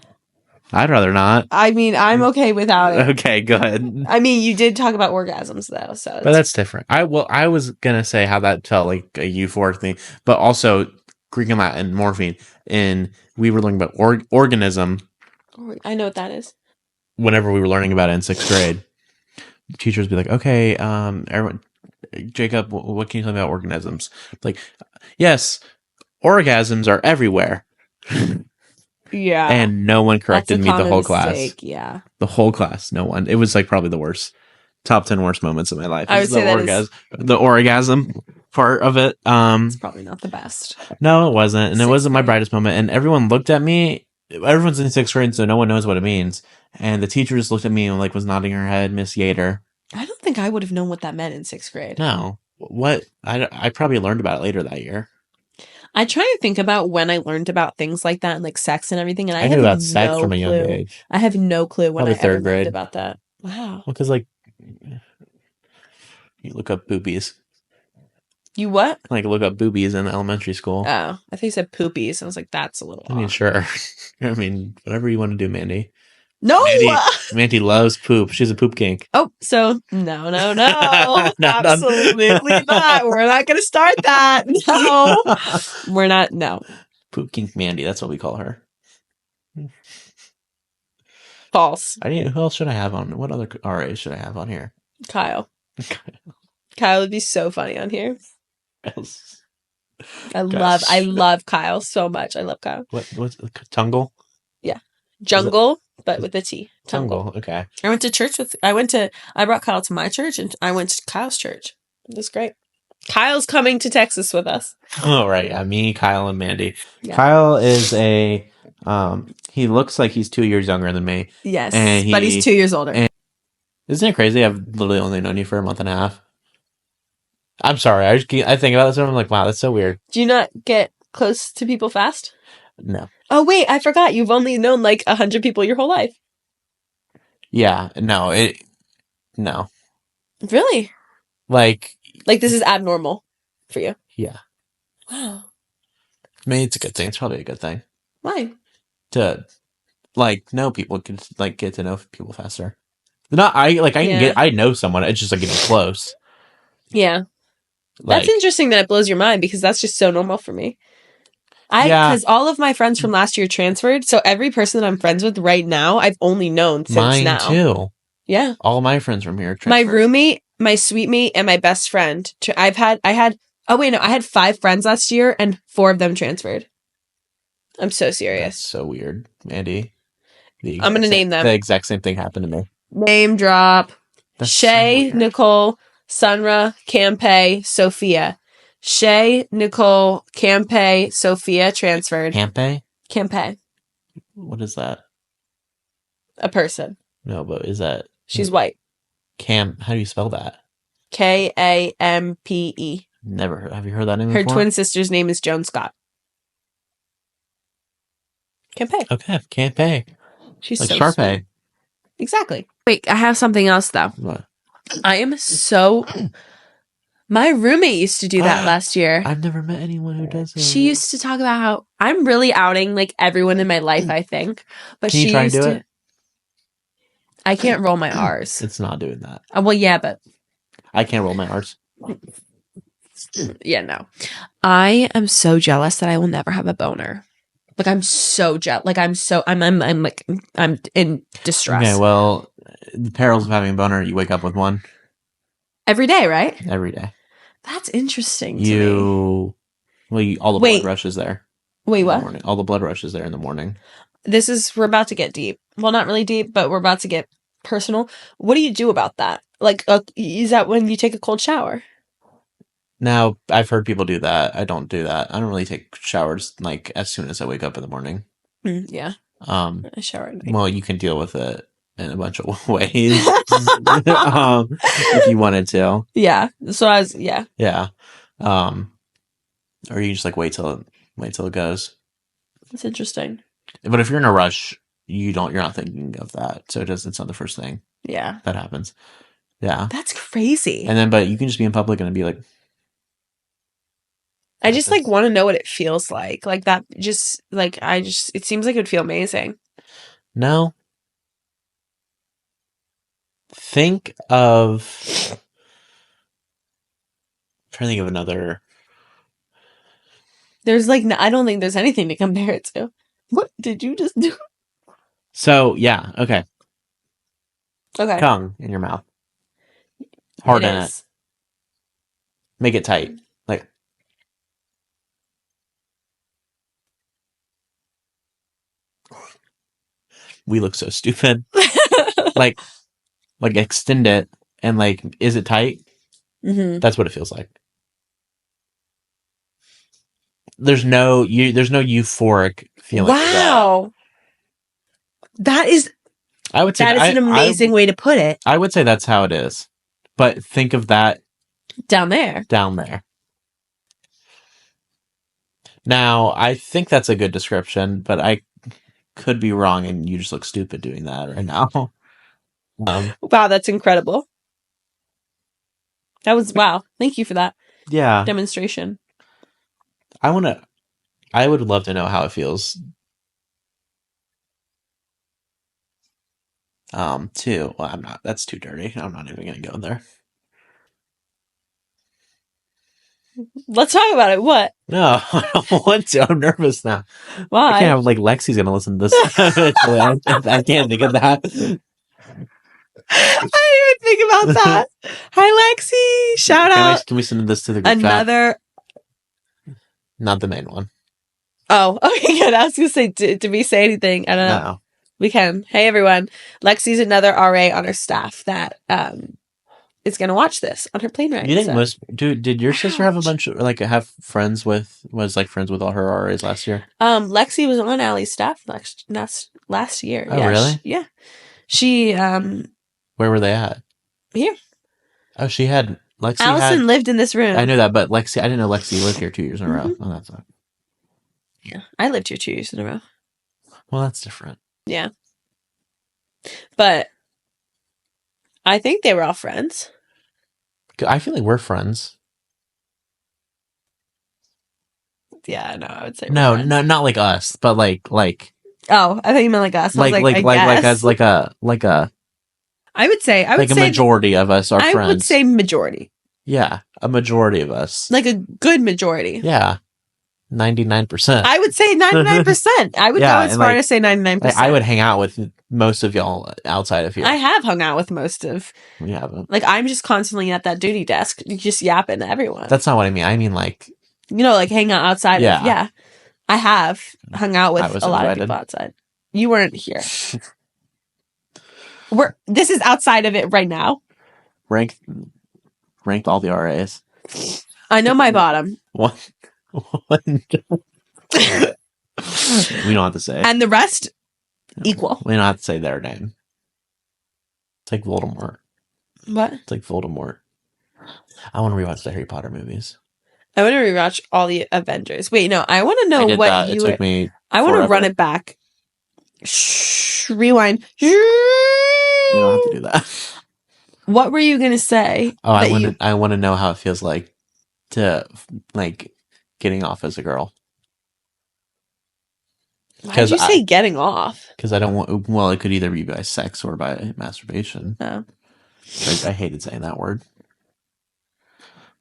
I'd rather not. I mean, I'm okay without it. Okay, good. I mean, you did talk about orgasms though, so But that's different. I was gonna say how that felt like a euphoric thing, but also Greek and Latin, morpheme, and we were learning about organism. I know what that is. Whenever we were learning about it in 6th grade, the teachers would be like, "Okay, everyone, Jacob, what can you tell me about organisms?" Like, yes, orgasms are everywhere. Yeah. And no one corrected me the whole class. Yeah. The whole class. No one. It was like probably the worst. Top 10 worst moments of my life. I would say the orgasm part of it. It's probably not the best. No, it wasn't. And it wasn't my brightest moment. And everyone looked at me. Everyone's in 6th grade, so no one knows what it means. And the teacher just looked at me and like was nodding her head, Miss Yater. I don't think I would have known what that meant in 6th grade. No. What? I probably learned about it later that year. I try to think about when I learned about things like that and like sex and everything, and I knew have about sex no from a young clue. age. I have no clue when Probably I ever 3rd grade learned about that. Wow. Well, because like you look up boobies. You what? Like look up boobies in elementary school. Oh, I think you said poopies. I was like, that's a little I mean, off. sure. I mean, whatever you want to do, Mandy. No! Mandy loves poop. She's a poop kink. Oh, so no. Absolutely not. We're not going to start that. No. We're not. No. Poop kink Mandy. That's what we call her. False. Who else should I have on? What other RAs should I have on here? Kyle. Kyle would be so funny on here. Kyle's- I Gosh. love Kyle so much. I love Kyle. What's Tungle? Yeah. Jungle, but with a T. Tungle. Tungle. Okay. I brought Kyle to my church and I went to Kyle's church. It was great. Kyle's coming to Texas with us. Oh, right. Yeah, me, Kyle, and Mandy. Yeah. Kyle is he looks like he's 2 years younger than me. Yes, And but he's 2 years older. Isn't it crazy? I've literally only known you for a month and a half. I'm sorry. I think about this and I'm like, wow, that's so weird. Do you not get close to people fast? No. Oh, wait, I forgot. You've only known like 100 people your whole life. Yeah. No. Really? Like this is abnormal for you. Yeah. Wow. I mean, it's a good thing. It's probably a good thing. Why? To know people, get to know people faster. I know someone. It's just getting close. Yeah. That's interesting that it blows your mind because that's just so normal for me. Because all of my friends from last year transferred, so every person that I'm friends with right now, I've only known since Mine now. too. Yeah. All my friends from here transferred. My roommate, my suite mate, and my best friend. I had 5 friends last year and 4 of them transferred. I'm so serious. That's so weird, Mandy. I'm going to name them. The exact same thing happened to me. Name drop. That's Shay, so Nicole, Sunra, Campe, Sophia. Shay, Nicole, Campe, Sophia transferred. Campe. What is that? A person. No, but is that... She's white. How do you spell that? Kampe. Never heard. Have you heard that name Her before? twin sister's name is Joan Scott. Campe. Okay, Campe. She's like so Sharpay. Sweet. Exactly. Wait, I have something else though. What? I am so... My roommate used to do that last year. I've never met anyone who does it. She used to talk about how I'm really outing everyone in my life, I think. But Can you try and do it? I can't roll my R's. It's not doing that. Well, yeah, but I can't roll my R's. Yeah, no. I am so jealous that I will never have a boner. I'm so jealous. I'm in distress. Okay, well, the perils of having a boner, you wake up with one. Every day, right? Every day. That's interesting to me. All the blood rushes there. Wait, what? All the blood rushes there in the morning. We're about to get deep. Well, not really deep, but we're about to get personal. What do you do about that? Is that when you take a cold shower? Now, I've heard people do that. I don't do that. I don't really take showers as soon as I wake up in the morning. Yeah. I shower at night. Well, you can deal with it in a bunch of ways. If you wanted to. Yeah. So yeah. Yeah. Or you just wait till it goes. That's interesting. But if you're in a rush, you're not thinking of that. So it's not the first thing. Yeah. That happens. Yeah. That's crazy. And then, but you can just be in public and be like, I just want to know what it feels like. It seems like it would feel amazing. No. Think of... I'm trying to think of another... There's I don't think there's anything to compare it to. What did you just do? So, yeah, okay. Okay. Tongue in your mouth. Harden it. Make it tight. We look so stupid. Extend it and is it tight? Mm-hmm. That's what it feels like. There's no euphoric feeling. Wow. That is an amazing way to put it. I would say that's how it is. But think of that down there. Now, I think that's a good description, but I could be wrong and you just look stupid doing that right now. Wow, that's incredible. Wow. Thank you for that. Yeah. Demonstration. I would love to know how it feels. Too. Well, I'm not. That's too dirty. I'm not even going to go there. Let's talk about it. What? No, I don't want to. I'm nervous now. Why? I can't have Lexi's going to listen to this. I can't think of that. I didn't even think about that. Hi, Lexi. Shout out. Can we send this to the group chat? Not the main one. Oh, okay, good. I was gonna say, did we say anything? I don't know. No. We can. Hey, everyone. Lexi's another RA on her staff that is gonna watch this on her plane ride. You think so. most did your sister have a Ouch. bunch of like have friends with friends with all her RAs last year? Lexi was on Allie's staff last year. Oh, Yeah, really? yeah. She Where were they at? here. Oh, she had Lexi Allison had. lived in this room. I knew that, but Lexi, I didn't know Lexi lived here 2 years in a row. Mhm. Oh, that's not. Yeah, I lived here 2 years in a row. Well, that's different. Yeah, but I think they were all friends. I feel like we're friends. Yeah, no, I would say No, we're friends. not like us, but like Oh, I thought you meant like us. I was like I guess. as like a I would say like a majority of us are I friends. would say majority. Yeah, a majority of us. Like a good majority. Yeah, 99%. I would say 99%. I would go as far to say 99%. Like, I would hang out with most of y'all outside of here. I have hung out with most of. We haven't. Like, I'm just constantly at that duty desk, just yapping to everyone. That's not what I mean. I mean, like, like hang out outside. Yeah. Yeah. I have hung out with a lot invited. of people outside. You weren't here. This is outside of it right now. Ranked all the RAs. I know my bottom. One. We don't have to say. And the rest, equal. We don't have to say their name. It's like Voldemort. What? It's like Voldemort. I want to rewatch the Harry Potter movies. I want to rewatch all the Avengers. Wait, no. I want to know what that. It took me I want to forever. run it back. Rewind. You don't have to do that. What were you gonna say? Oh, I want to know how it feels like to like getting off as a girl. Why did you say getting off? Because I don't want. Well, it could either be by sex or by masturbation. Oh. I hated saying that word.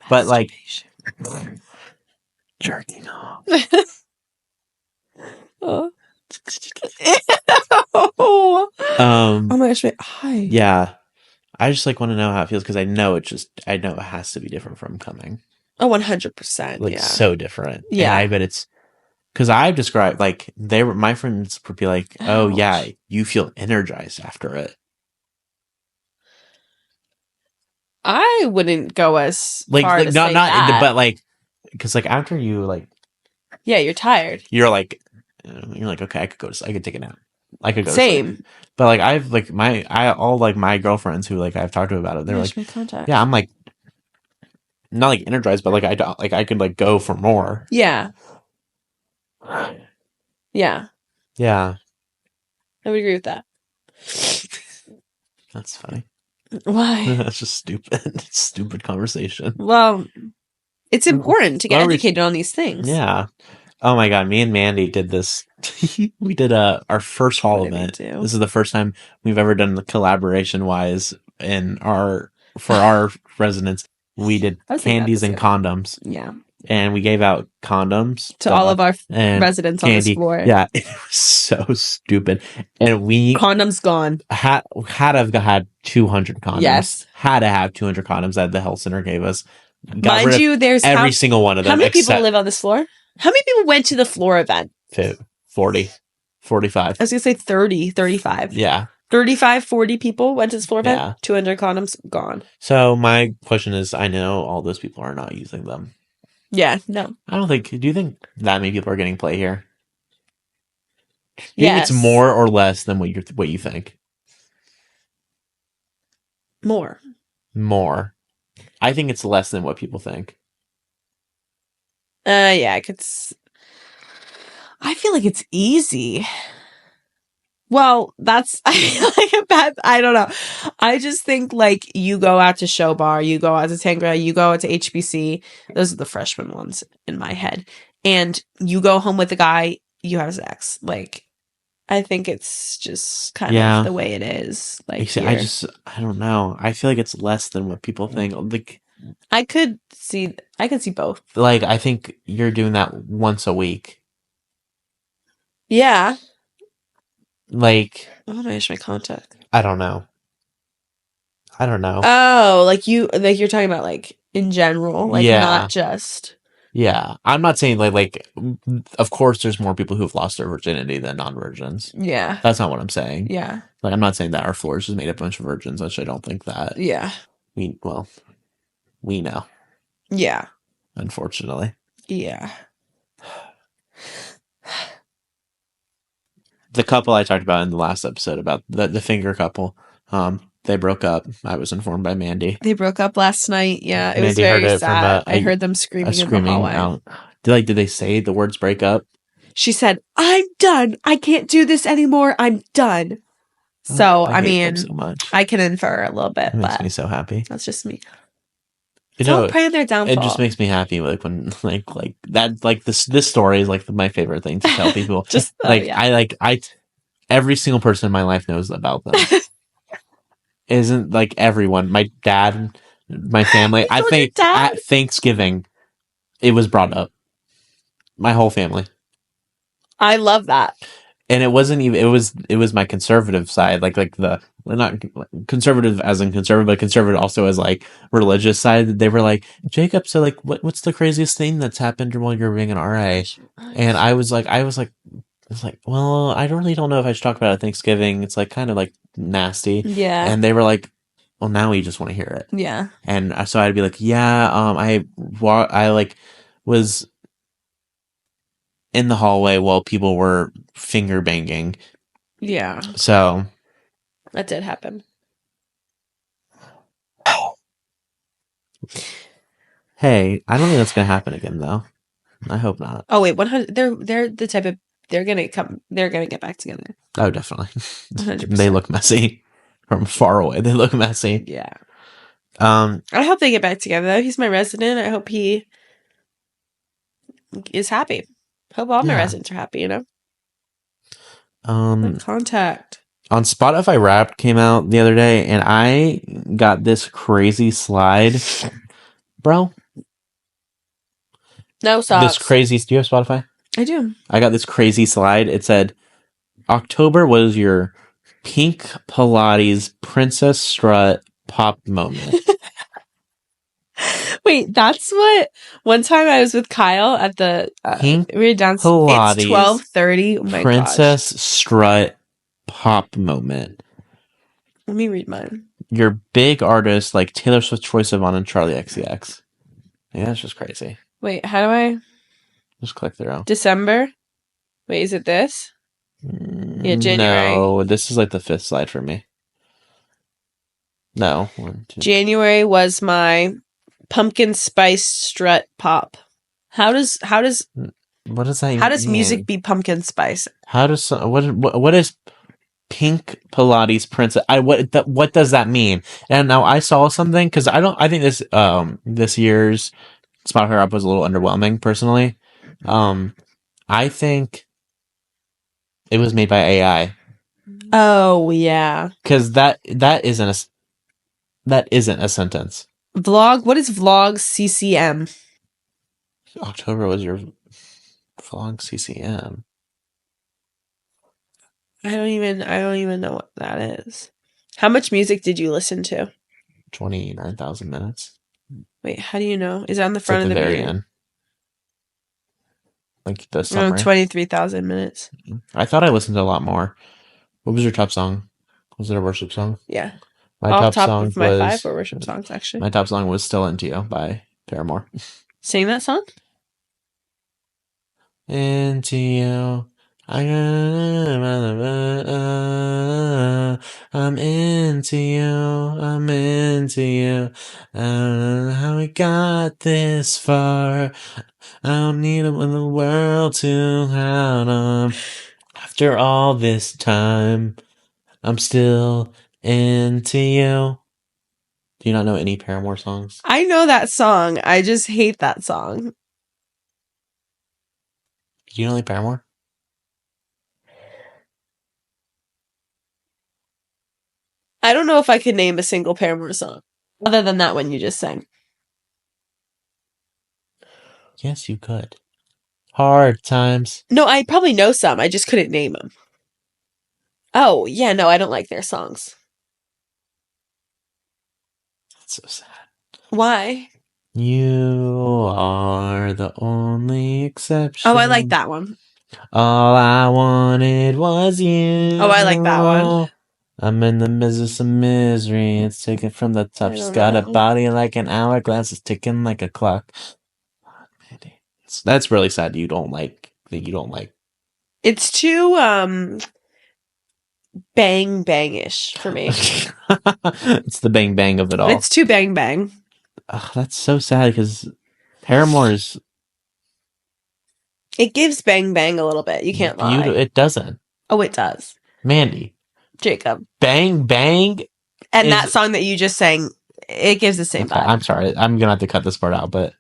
But like jerking off. Oh. Oh my gosh! Wait, hi. Yeah, I just like want to know how it feels because I know it has to be different from coming. Oh, 100%. Like yeah. so different. Yeah, and I bet it's because I've described like my friends would be like, oh Ouch. yeah, you feel energized after it. I wouldn't go as far to not say that. but like because like after you like yeah, you're tired. You're like okay, I could take a nap. I could go Same. to sleep. But like I've like all like my girlfriends who like I've talked to about it, they're like, yeah, I'm like not like energized, but like I don't like I could like go for more. Yeah. Yeah. Yeah. I would agree with that. That's funny. Why? That's just stupid. Stupid conversation. Well, it's important to get educated on these things. Yeah. Oh my god, me and Mandy did this. We did our first hall event. This is the first time we've ever done the collaboration wise for our residents. We did candies and condoms. Yeah. And we gave out condoms to all of our residents on this floor. Yeah, it was so stupid. And condoms gone. Had to have had 200 condoms. Yes. Had to have 200 condoms that the health center gave us. Mind you, there's every single one of them. How many people live on this floor? How many people went to the floor event? 40, 45. I was going to say 30, 35. Yeah. 35, 40 people went to this floor event. Yeah. 200 condoms gone. So my question is, I know all those people are not using them. Yeah, no. I don't think, do you think that many people are getting play here? Do you think it's more or less than what you think? More. I think it's less than what people think. Yeah, I feel like it's easy. Well, that's I don't know. I just think like you go out to Show Bar, you go out to Tangra, you go out to HBC. Those are the freshman ones in my head. And you go home with a guy, you have sex. Like, I think it's just kind of the way it is. Like, I don't know. I feel like it's less than what people think. Like, I could see both. Like, I think you're doing that once a week. Yeah. Like, oh my gosh, my contact. I don't know. Oh, like you're talking about like in general, like not just. Yeah, I'm not saying of course there's more people who've lost their virginity than non-virgins. Yeah. That's not what I'm saying. Yeah. Like, I'm not saying that our floor is just made up of a bunch of virgins, which I don't think that Yeah. we know, Yeah. unfortunately. Yeah. The couple I talked about in the last episode about the finger couple, they broke up. I was informed by Mandy. They broke up last night. Yeah, it was Mandy heard very it from sad. I a heard them a screaming in the screaming hallway. out. Did they say the words break up? She said, "I'm done. I can't do this anymore. I'm done." So, I I hate them mean, so much. I can infer a little bit, It makes but me so happy. that's just me. You Don't know, pray on their it downfall. just makes me happy, like when like that, like this story is like my favorite thing to tell people. Just I every single person in my life knows about them. Isn't like everyone, my dad, my family. You I told your think dad? at Thanksgiving it was brought up. My whole family. I love that. And it wasn't even it was my conservative side, like the not conservative as in conservative, but conservative also as like religious side. They were like, Jacob, so like what's the craziest thing that's happened while you're being an RA? And I was like, well, I really don't know if I should talk about it at Thanksgiving. It's like kind of like nasty. Yeah. And they were like, well, now we just want to hear it. Yeah. And so I'd be like, yeah, I like was in the hallway while people were finger banging. Yeah. So That did happen. hey, I don't think that's gonna happen again though. I hope not. Oh wait, 100. They're the type of they're gonna come. They're gonna get back together. Oh, definitely. 100%. They look messy from far away. They look messy. Yeah. I hope they get back together though. He's my resident. I hope he is happy. Hope all my residents are happy, you know? Contact. On Spotify Wrapped came out the other day and I got this crazy slide. Bro. No socks. Do you have Spotify? I do. I got this crazy slide. It said October was your Pink Pilates Princess Strut pop moment. Wait, that's what one time I was with Kyle at the Pink we were dancing. Pilates It's 12:30. Oh my Princess Strut pop moment. Let me read mine. Your big artists like Taylor Swift, Troye Sivan, and Charlie XCX. Yeah, that's just crazy. Wait, how do I just click through? December. Wait, is it this? Yeah, January. No, this is like the fifth slide for me. No. January was my pumpkin spice strut pop. How does what does that how does mean? music be pumpkin spice? How does what is Pink Pilates Princess? What does that mean? And now I saw something because I think this year's Spotify Wrap was a little underwhelming personally. I think it was made by AI. Oh yeah, because that isn't a sentence. Vlog. What is vlog CCM? October was your vlog CCM. I don't even know what that is. How much music did you listen to? 29,000 minutes. Wait, how do you know? Is it on the front of the very beginning? end? Like the summary. 23,000 minutes. I thought I listened to a lot more. What was your top song? Was it a worship song? Yeah. My top song of my was 5 were worship songs, actually. My top song was "Still Into You" by Paramore. Sing that song? Into you. I'm into you. I'm into you. I don't know how we got this far. I don't need them in the world to count on. After all this time, I'm still into you. Do you not know any Paramore songs? I know that song. I just hate that song. Do you know any Paramore? I don't know if I could name a single Paramore song other than that one you just sang. Yes, you could. Hard Times. No, I probably know some. I just couldn't name them. Oh, yeah, no, I don't like their songs. That's so sad. Why? You are the only exception. Oh, I like that one. All I wanted was you. Oh, I like that one. I'm in the midst of misery. It's taken from the top. I She's don't got a know. body like an hourglass. It's ticking like a clock. Mandy. That's really sad. You don't like that. You don't like. It's too bang bangish for me. It's the bang bang of it all. It's too bang bang. Ugh, that's so sad because Paramore is It gives bang bang a little bit. You can't beautiful. lie. It doesn't. Oh, it does. Mandy. Jacob. Bang bang And that is. song that you just sang, it gives the same Okay, vibe. I'm sorry. I'm gonna have to cut this part out, but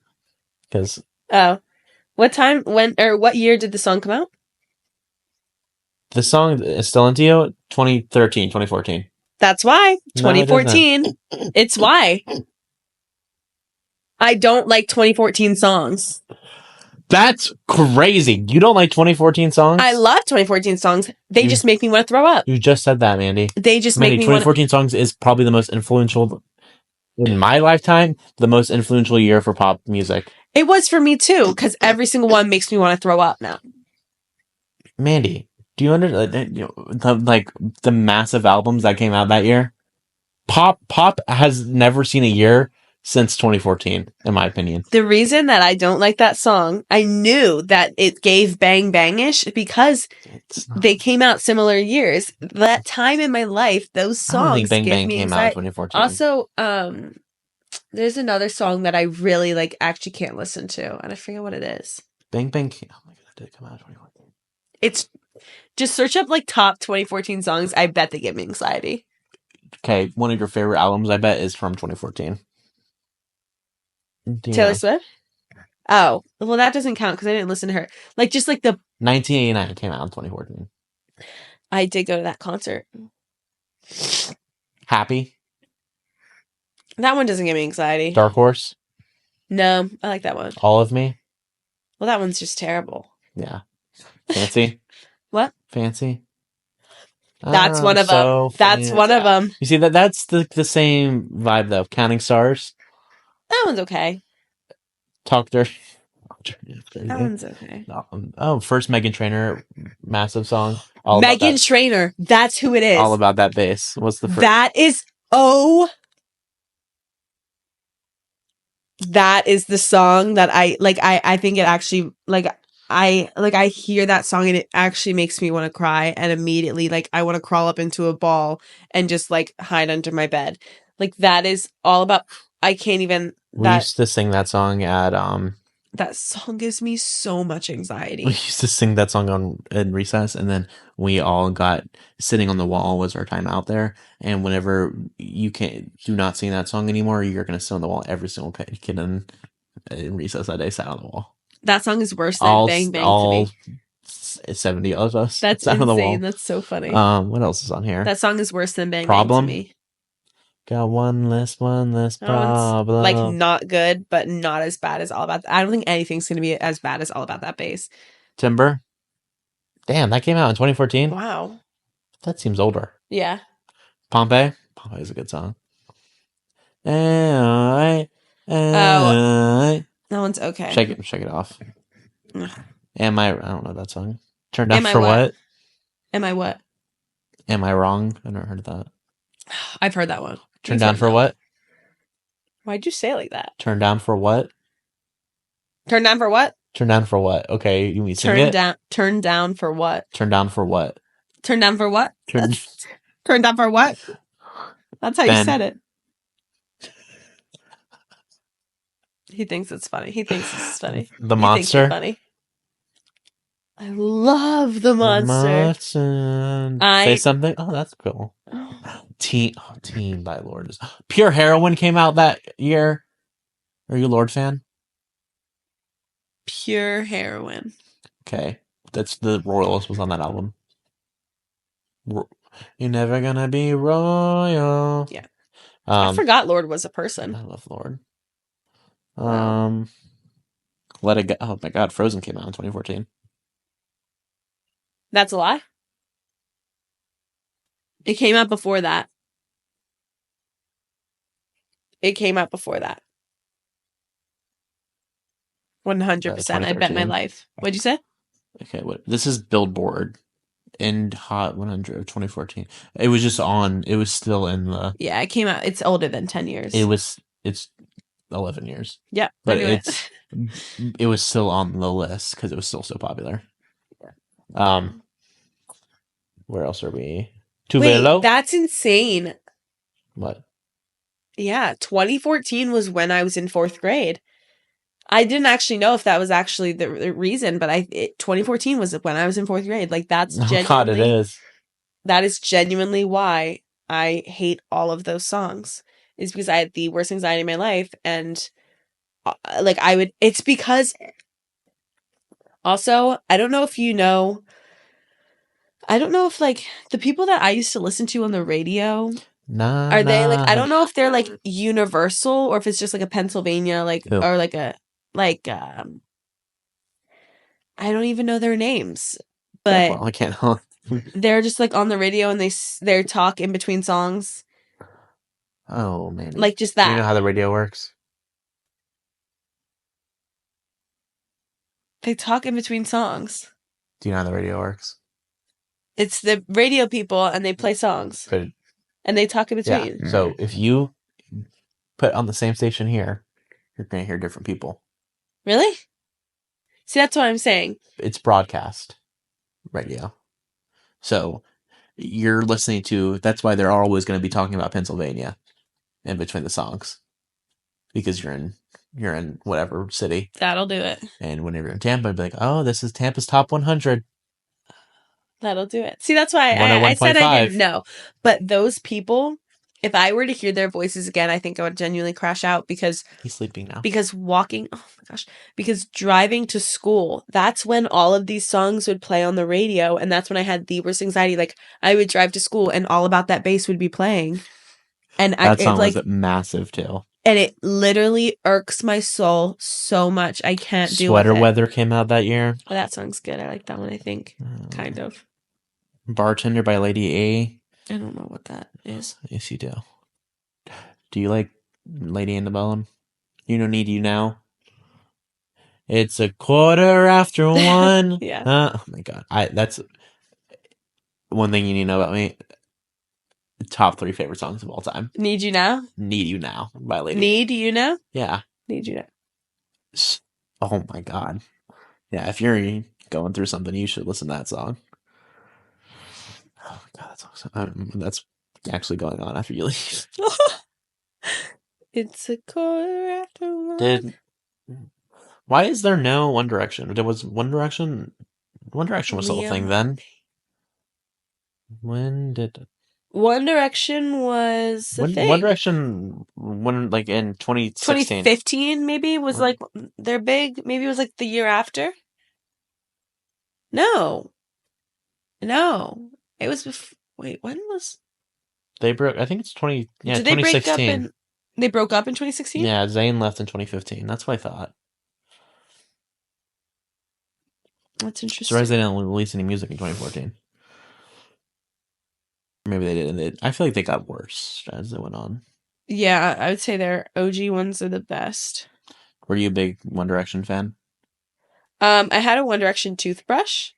because Oh. What time, when, or what year did the song come out? the song is still into you. 2013, 2014. That's why. No, it doesn't. 2014. It's why. I don't like 2014 songs. That's crazy. You don't like 2014 songs? I love 2014 songs. They just make me want to throw up. You just said that, Mandy. They just Mandy, make me want 2014 songs is probably the most influential in my lifetime, the most influential year for pop music. It was for me too, because every single one makes me want to throw up now. Mandy, do you understand the massive albums that came out that year? Pop has never seen a year since 2014, in my opinion. The reason that I don't like that song, I knew that it gave bang bangish because they came out similar years. That time in my life, those I don't think songs Bang give Bang me came out in anxiety. 2014. Also, there's another song that I really like actually can't listen to, and I forget what it is. Bang Bang oh my god, did it come out in 2014? It's just search up like top 2014 songs. I bet they give me anxiety. Okay, one of your favorite albums, I bet, is from 2014. Taylor Swift? Oh, well, that doesn't count because I didn't listen to her. Like, just like the 1989 came out in 2014. I did go to that concert. Happy? That one doesn't give me anxiety. Dark Horse? No, I like that one. All of Me? Well, that one's just terrible. Yeah. Fancy? What? Fancy? That's one of them. That's one of them. You see, that's the same vibe, though. Counting Stars? That one's okay. Talk Dirty. That one's okay. Oh, first Meghan Trainor, massive song. Meghan Trainor. That's who it is. All about that bass. What's the first? That is the song that I like. I think it actually I hear that song and it actually makes me want to cry, and immediately like I want to crawl up into a ball and just like hide under my bed. Like that is all about. I can't even. We used to sing that song at That song gives me so much anxiety. We used to sing that song in recess, and then we all got sitting on the wall was our time out there. And whenever you do not sing that song anymore, you're gonna sit on the wall. Every single kid in recess that day sat on the wall. That song is worse than Bang Bang to me. 70 of us. That's sat insane. on the wall. That's so funny. What else is on here? That song is worse than Bang Bang to me. Got one less problem. Like not good, but not as bad as All About That. I don't think anything's going to be as bad as All About That bass. Timber. Damn, that came out in 2014. Wow. That seems older. Yeah. Pompeii. Pompeii is a good song. That one's okay. Shake it off. I don't know that song. Turned Down Am I for what? What? Am I what? Am I Wrong? I've never heard of that. I've heard that one. Turned Down for What? Why'd you say it like that? Turned Down for What? Turned Down for What? Turned Down for What? Okay, you mean sing it? Turned Down for What? Turned Down for What? Turned Down for What? Turned Down for What? That's how you said it. He thinks it's funny. He thinks it's funny. The Monster. Funny. I love The Monster. Say something. Oh, that's cool. Teen by Lord. Pure Heroin came out that year. Are you a Lord fan? Pure Heroin. Okay, that's the Royals was on that album. You're never gonna be royal. Yeah. I forgot Lord was a person. I love Lord. Wow. Let It Go. Oh my God, Frozen came out in 2014. That's a lie. It came out before that. 100%. I bet my 2013. life. What'd you say? Okay, what? This is Billboard and Hot 100 of 2014. It was just on. It was still in the. Yeah, it came out. It's older than 10 years. It's 11 years. Yeah, But I knew it. it was still on the list because it was still so popular. Yeah. Where else are we? Wait, Tuvelo? that's insane. What? Yeah, 2014 was when I was in 4th grade. I didn't actually know if that was actually the reason, but 2014 was when I was in 4th grade. Like, that's Oh God, it is. That is genuinely why I hate all of those songs. Is because I had the worst anxiety in my life, and like it's because also I don't know if you know. I don't know if like the people that I used to listen to on the radio are they like, I don't know if they're like universal or if it's just like a Pennsylvania like Who? or like a like I don't even know their names, but Well, I can't. they're just like on the radio and they talk in between songs. Oh man, Like just do you that. know how the radio works? They talk in between songs. Do you know how the radio works? It's the radio people and they play songs. But And they talk in between. yeah. So if you put on the same station here, you're gonna hear different people. Really? See, that's what I'm saying. It's broadcast radio. So you're listening to. That's why they're always going to be talking about Pennsylvania in between the songs, because you're in whatever city. That'll do it. And whenever you're in Tampa, you'll be like, oh, this is Tampa's top 100. That'll do it. See, that's why I said I didn't know. But those people, if I were to hear their voices again, I think I would genuinely crash out because he's sleeping now. Because driving to school, that's when all of these songs would play on the radio, and that's when I had the worst anxiety. Like I would drive to school, and All About That Bass would be playing, and that song was massive too. And it literally irks my soul so much. I can't do it. Sweater Weather came out that year. Oh, that song's good. I like that one, I think. Kind of. Bartender by Lady A. I don't know what that is. Yes, you do. Do you like Lady Antebellum? You don't need you now. It's 1:15. Yeah. Oh my God. That's one thing you need to know about me. Top 3 favorite songs of all time. Need You Now? Need You Now by Lady. Need You Now? Yeah. Need You Now. Oh my God. Yeah, if you're going through something, you should listen to that song. Oh my God, that's actually going on after you leave. It's 1:15. Why is there no One Direction? There was One Direction. One Direction was still a thing then. When did One Direction was a thing? One Direction, like in 2016. 2015 maybe was like they're big. Maybe it was like the year after. No. It was wait, when was they broke? I think it's 20. Yeah, did they 2016. break up they broke up in 2016? Yeah, Zayn left in 2015. That's what I thought. That's interesting. Surprised they didn't release any music in 2014. Maybe they didn't. I feel like they got worse as it went on. Yeah, I would say their OG ones are the best. Were you a big One Direction fan? I had a One Direction toothbrush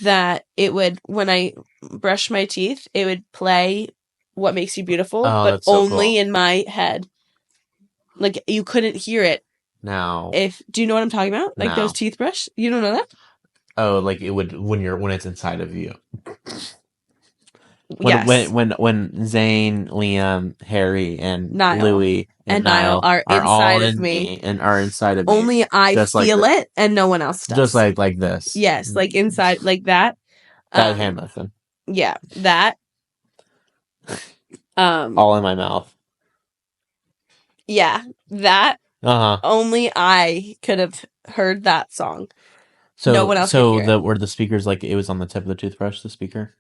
that it would, when I brush my teeth, it would play What Makes You Beautiful, but only in my head. Like, you couldn't hear it. Now. Do you know what I'm talking about? Like those toothbrush? You don't know that? Oh, like it would when it's inside of you. Yes. When Zayn, Liam, Harry, and Niall. Louis and Niall are inside of me and are inside of me. Only I feel it and no one else does. Just like this. Yes, like inside, like that. That hand motion. Yeah, that. All in my mouth. Yeah, that. Only I could have heard that song. So no one else could hear it. Were the speakers like it was on the tip of the toothbrush? The speaker.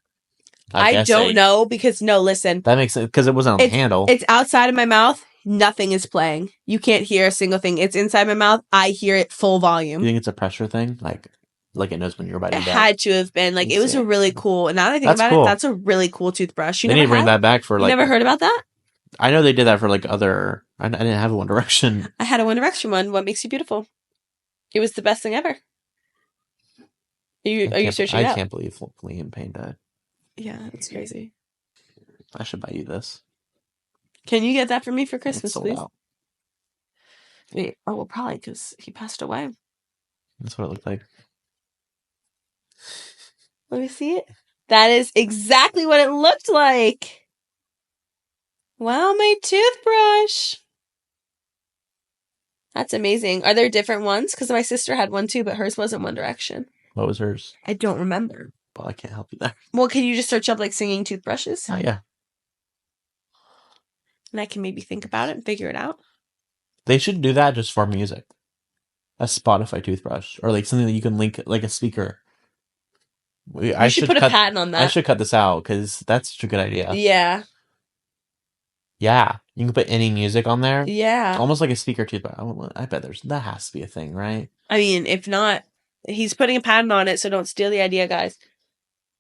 I don't know because listen. That makes sense because it wasn't on the handle. It's outside of my mouth. Nothing is playing. You can't hear a single thing. It's inside my mouth. I hear it full volume. You think it's a pressure thing? Like it knows when you're biting down? It had to have been. Like, it was a really cool, and now that I think about it, that's a really cool toothbrush. They need to bring that back for You never heard about that? I know they did that for like other. I didn't have a One Direction. I had a One Direction one. What Makes You Beautiful? It was the best thing ever. Are you searching I it up? can't believe Liam Payne died. Yeah, it's crazy. I should buy you this. Can you get that for me for It's Christmas, sold please? out. Wait, oh, well, probably because he passed away. That's what it looked like. Let me see it. That is exactly what it looked like. Wow, my toothbrush. That's amazing. Are there different ones? Because my sister had one too, but hers wasn't One Direction. What was hers? I don't remember. Well, I can't help you there. Well, can you just search up like singing toothbrushes? Oh yeah. And I can maybe think about it and figure it out. They should do that just for music. A Spotify toothbrush, or like something that you can link, like a speaker. I should put a cut. patent on that. I should cut this out because that's such a good idea. Yeah. Yeah, you can put any music on there. Yeah. Almost like a speaker toothbrush. I bet that has to be a thing, right? I mean, if not, he's putting a patent on it, so don't steal the idea, guys.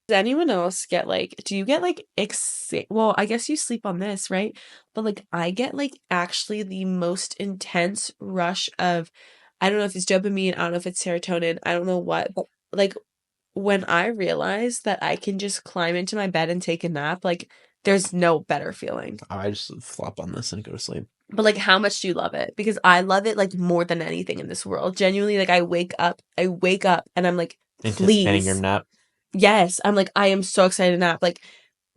Does anyone else get like, do you get like, well, I guess you sleep on this, right? But like, I get like actually the most intense rush of, I don't know if it's dopamine, I don't know if it's serotonin, I don't know what, but like when I realize that I can just climb into my bed and take a nap, like there's no better feeling. I just flop on this and go to sleep. But like, how much do you love it? Because I love it like more than anything in this world. Genuinely, like I wake up and I'm like, Anticipating please. your nap. Yes, I'm like, I am so excited to nap. Like,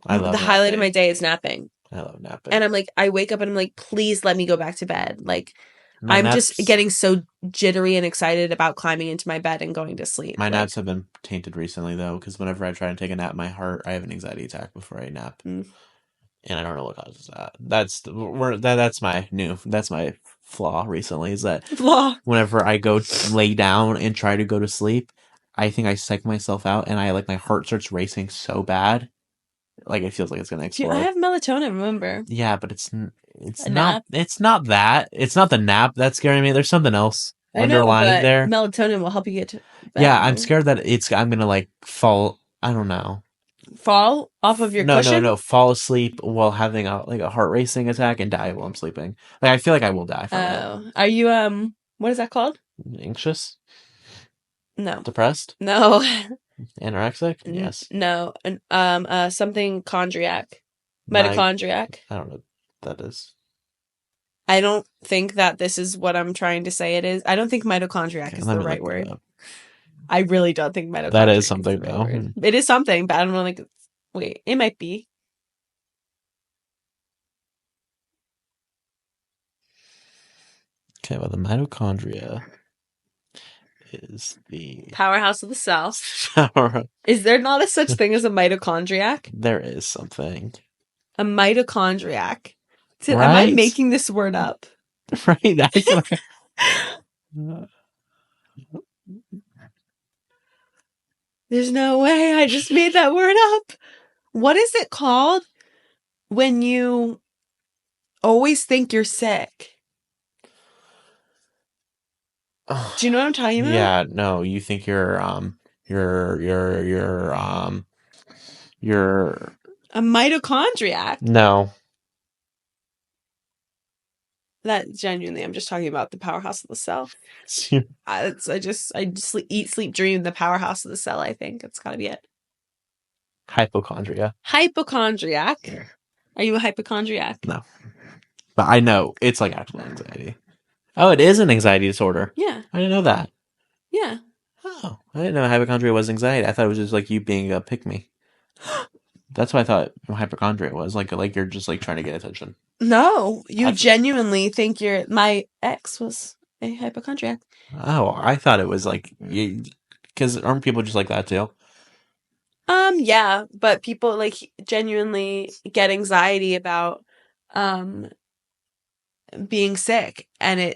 I love the highlight of napping. my day is napping. I love napping. And I'm like, I wake up and I'm like, please let me go back to bed. Like, My I'm naps, just getting so jittery and excited about climbing into my bed and going to sleep. My like, naps have been tainted recently though, because whenever I try to take a nap, I have an anxiety attack before I nap, and I don't know what causes that. That's my flaw recently, is that flaw. Whenever I go lay down and try to go to sleep, I think I psych myself out, and my heart starts racing so bad, like it feels like it's gonna explode. I have melatonin, remember? Yeah, but it's A not nap. it's not that. It's not the nap that's scaring me. There's something else I know, underlying but there. melatonin will help you get to bed. Yeah, I'm scared that I'm gonna like fall. I don't know. Fall off of your No, cushion? no. Fall asleep while having a heart racing attack and die while I'm sleeping. Like I feel like I will die from it. Oh. Are you, what is that called? Anxious? No. Depressed? No. Anorexic? Yes. No. Something chondriac. My- Mitochondriac. I don't know what that is. I don't think that this is what I'm trying to say it is. I don't think mitochondriac Okay, is let the me right look that word. up. I really don't think mitochondriac That is is something, the right though. word. It is something, but I don't know, like, wait, it might be. Okay, well, the mitochondria is the Powerhouse of the cell. power. Is there not a such thing as a mitochondriac? There is something. A mitochondriac. Am I Right? making this word up? Right? There's no way I just made that word up. What is it called when you always think you're sick? Do you know what I'm talking about? Yeah, no, you think you're A mitochondriac. no. That genuinely, I'm just talking about the powerhouse of the cell. I just eat, sleep, dream the powerhouse of the cell. I think it's got to be it. Hypochondria. Hypochondriac. Are you a hypochondriac? No, but I know it's like actual anxiety. Oh, it is an anxiety disorder. Yeah. I didn't know that. Yeah. Oh, I didn't know hypochondria was anxiety. I thought it was just like you being a pick me. That's what I thought hypochondria was, like you're just like trying to get attention. No, you genuinely think my ex was a hypochondriac. Oh, I thought it was like because aren't people just like that too? Yeah, but people like genuinely get anxiety about being sick, and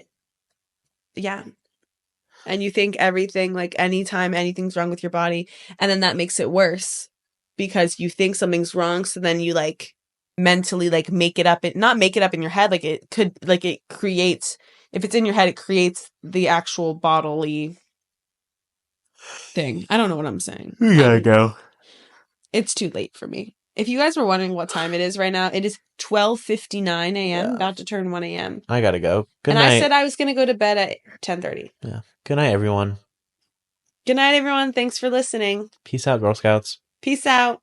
and you think everything, like anytime anything's wrong with your body, and then that makes it worse because you think something's wrong, so then you like mentally like make it up, not make it up in your head, like it creates, if it's in your head, it creates the actual bodily thing. I don't know what I'm saying. You gotta go. It's too late for me. If you guys were wondering what time it is right now, it is 12:59 a.m., Yeah. about to turn 1 a.m. I gotta go. Good And night. I said I was going to go to bed at 10:30. Yeah. Good night, everyone. Good night, everyone. Thanks for listening. Peace out, Girl Scouts. Peace out.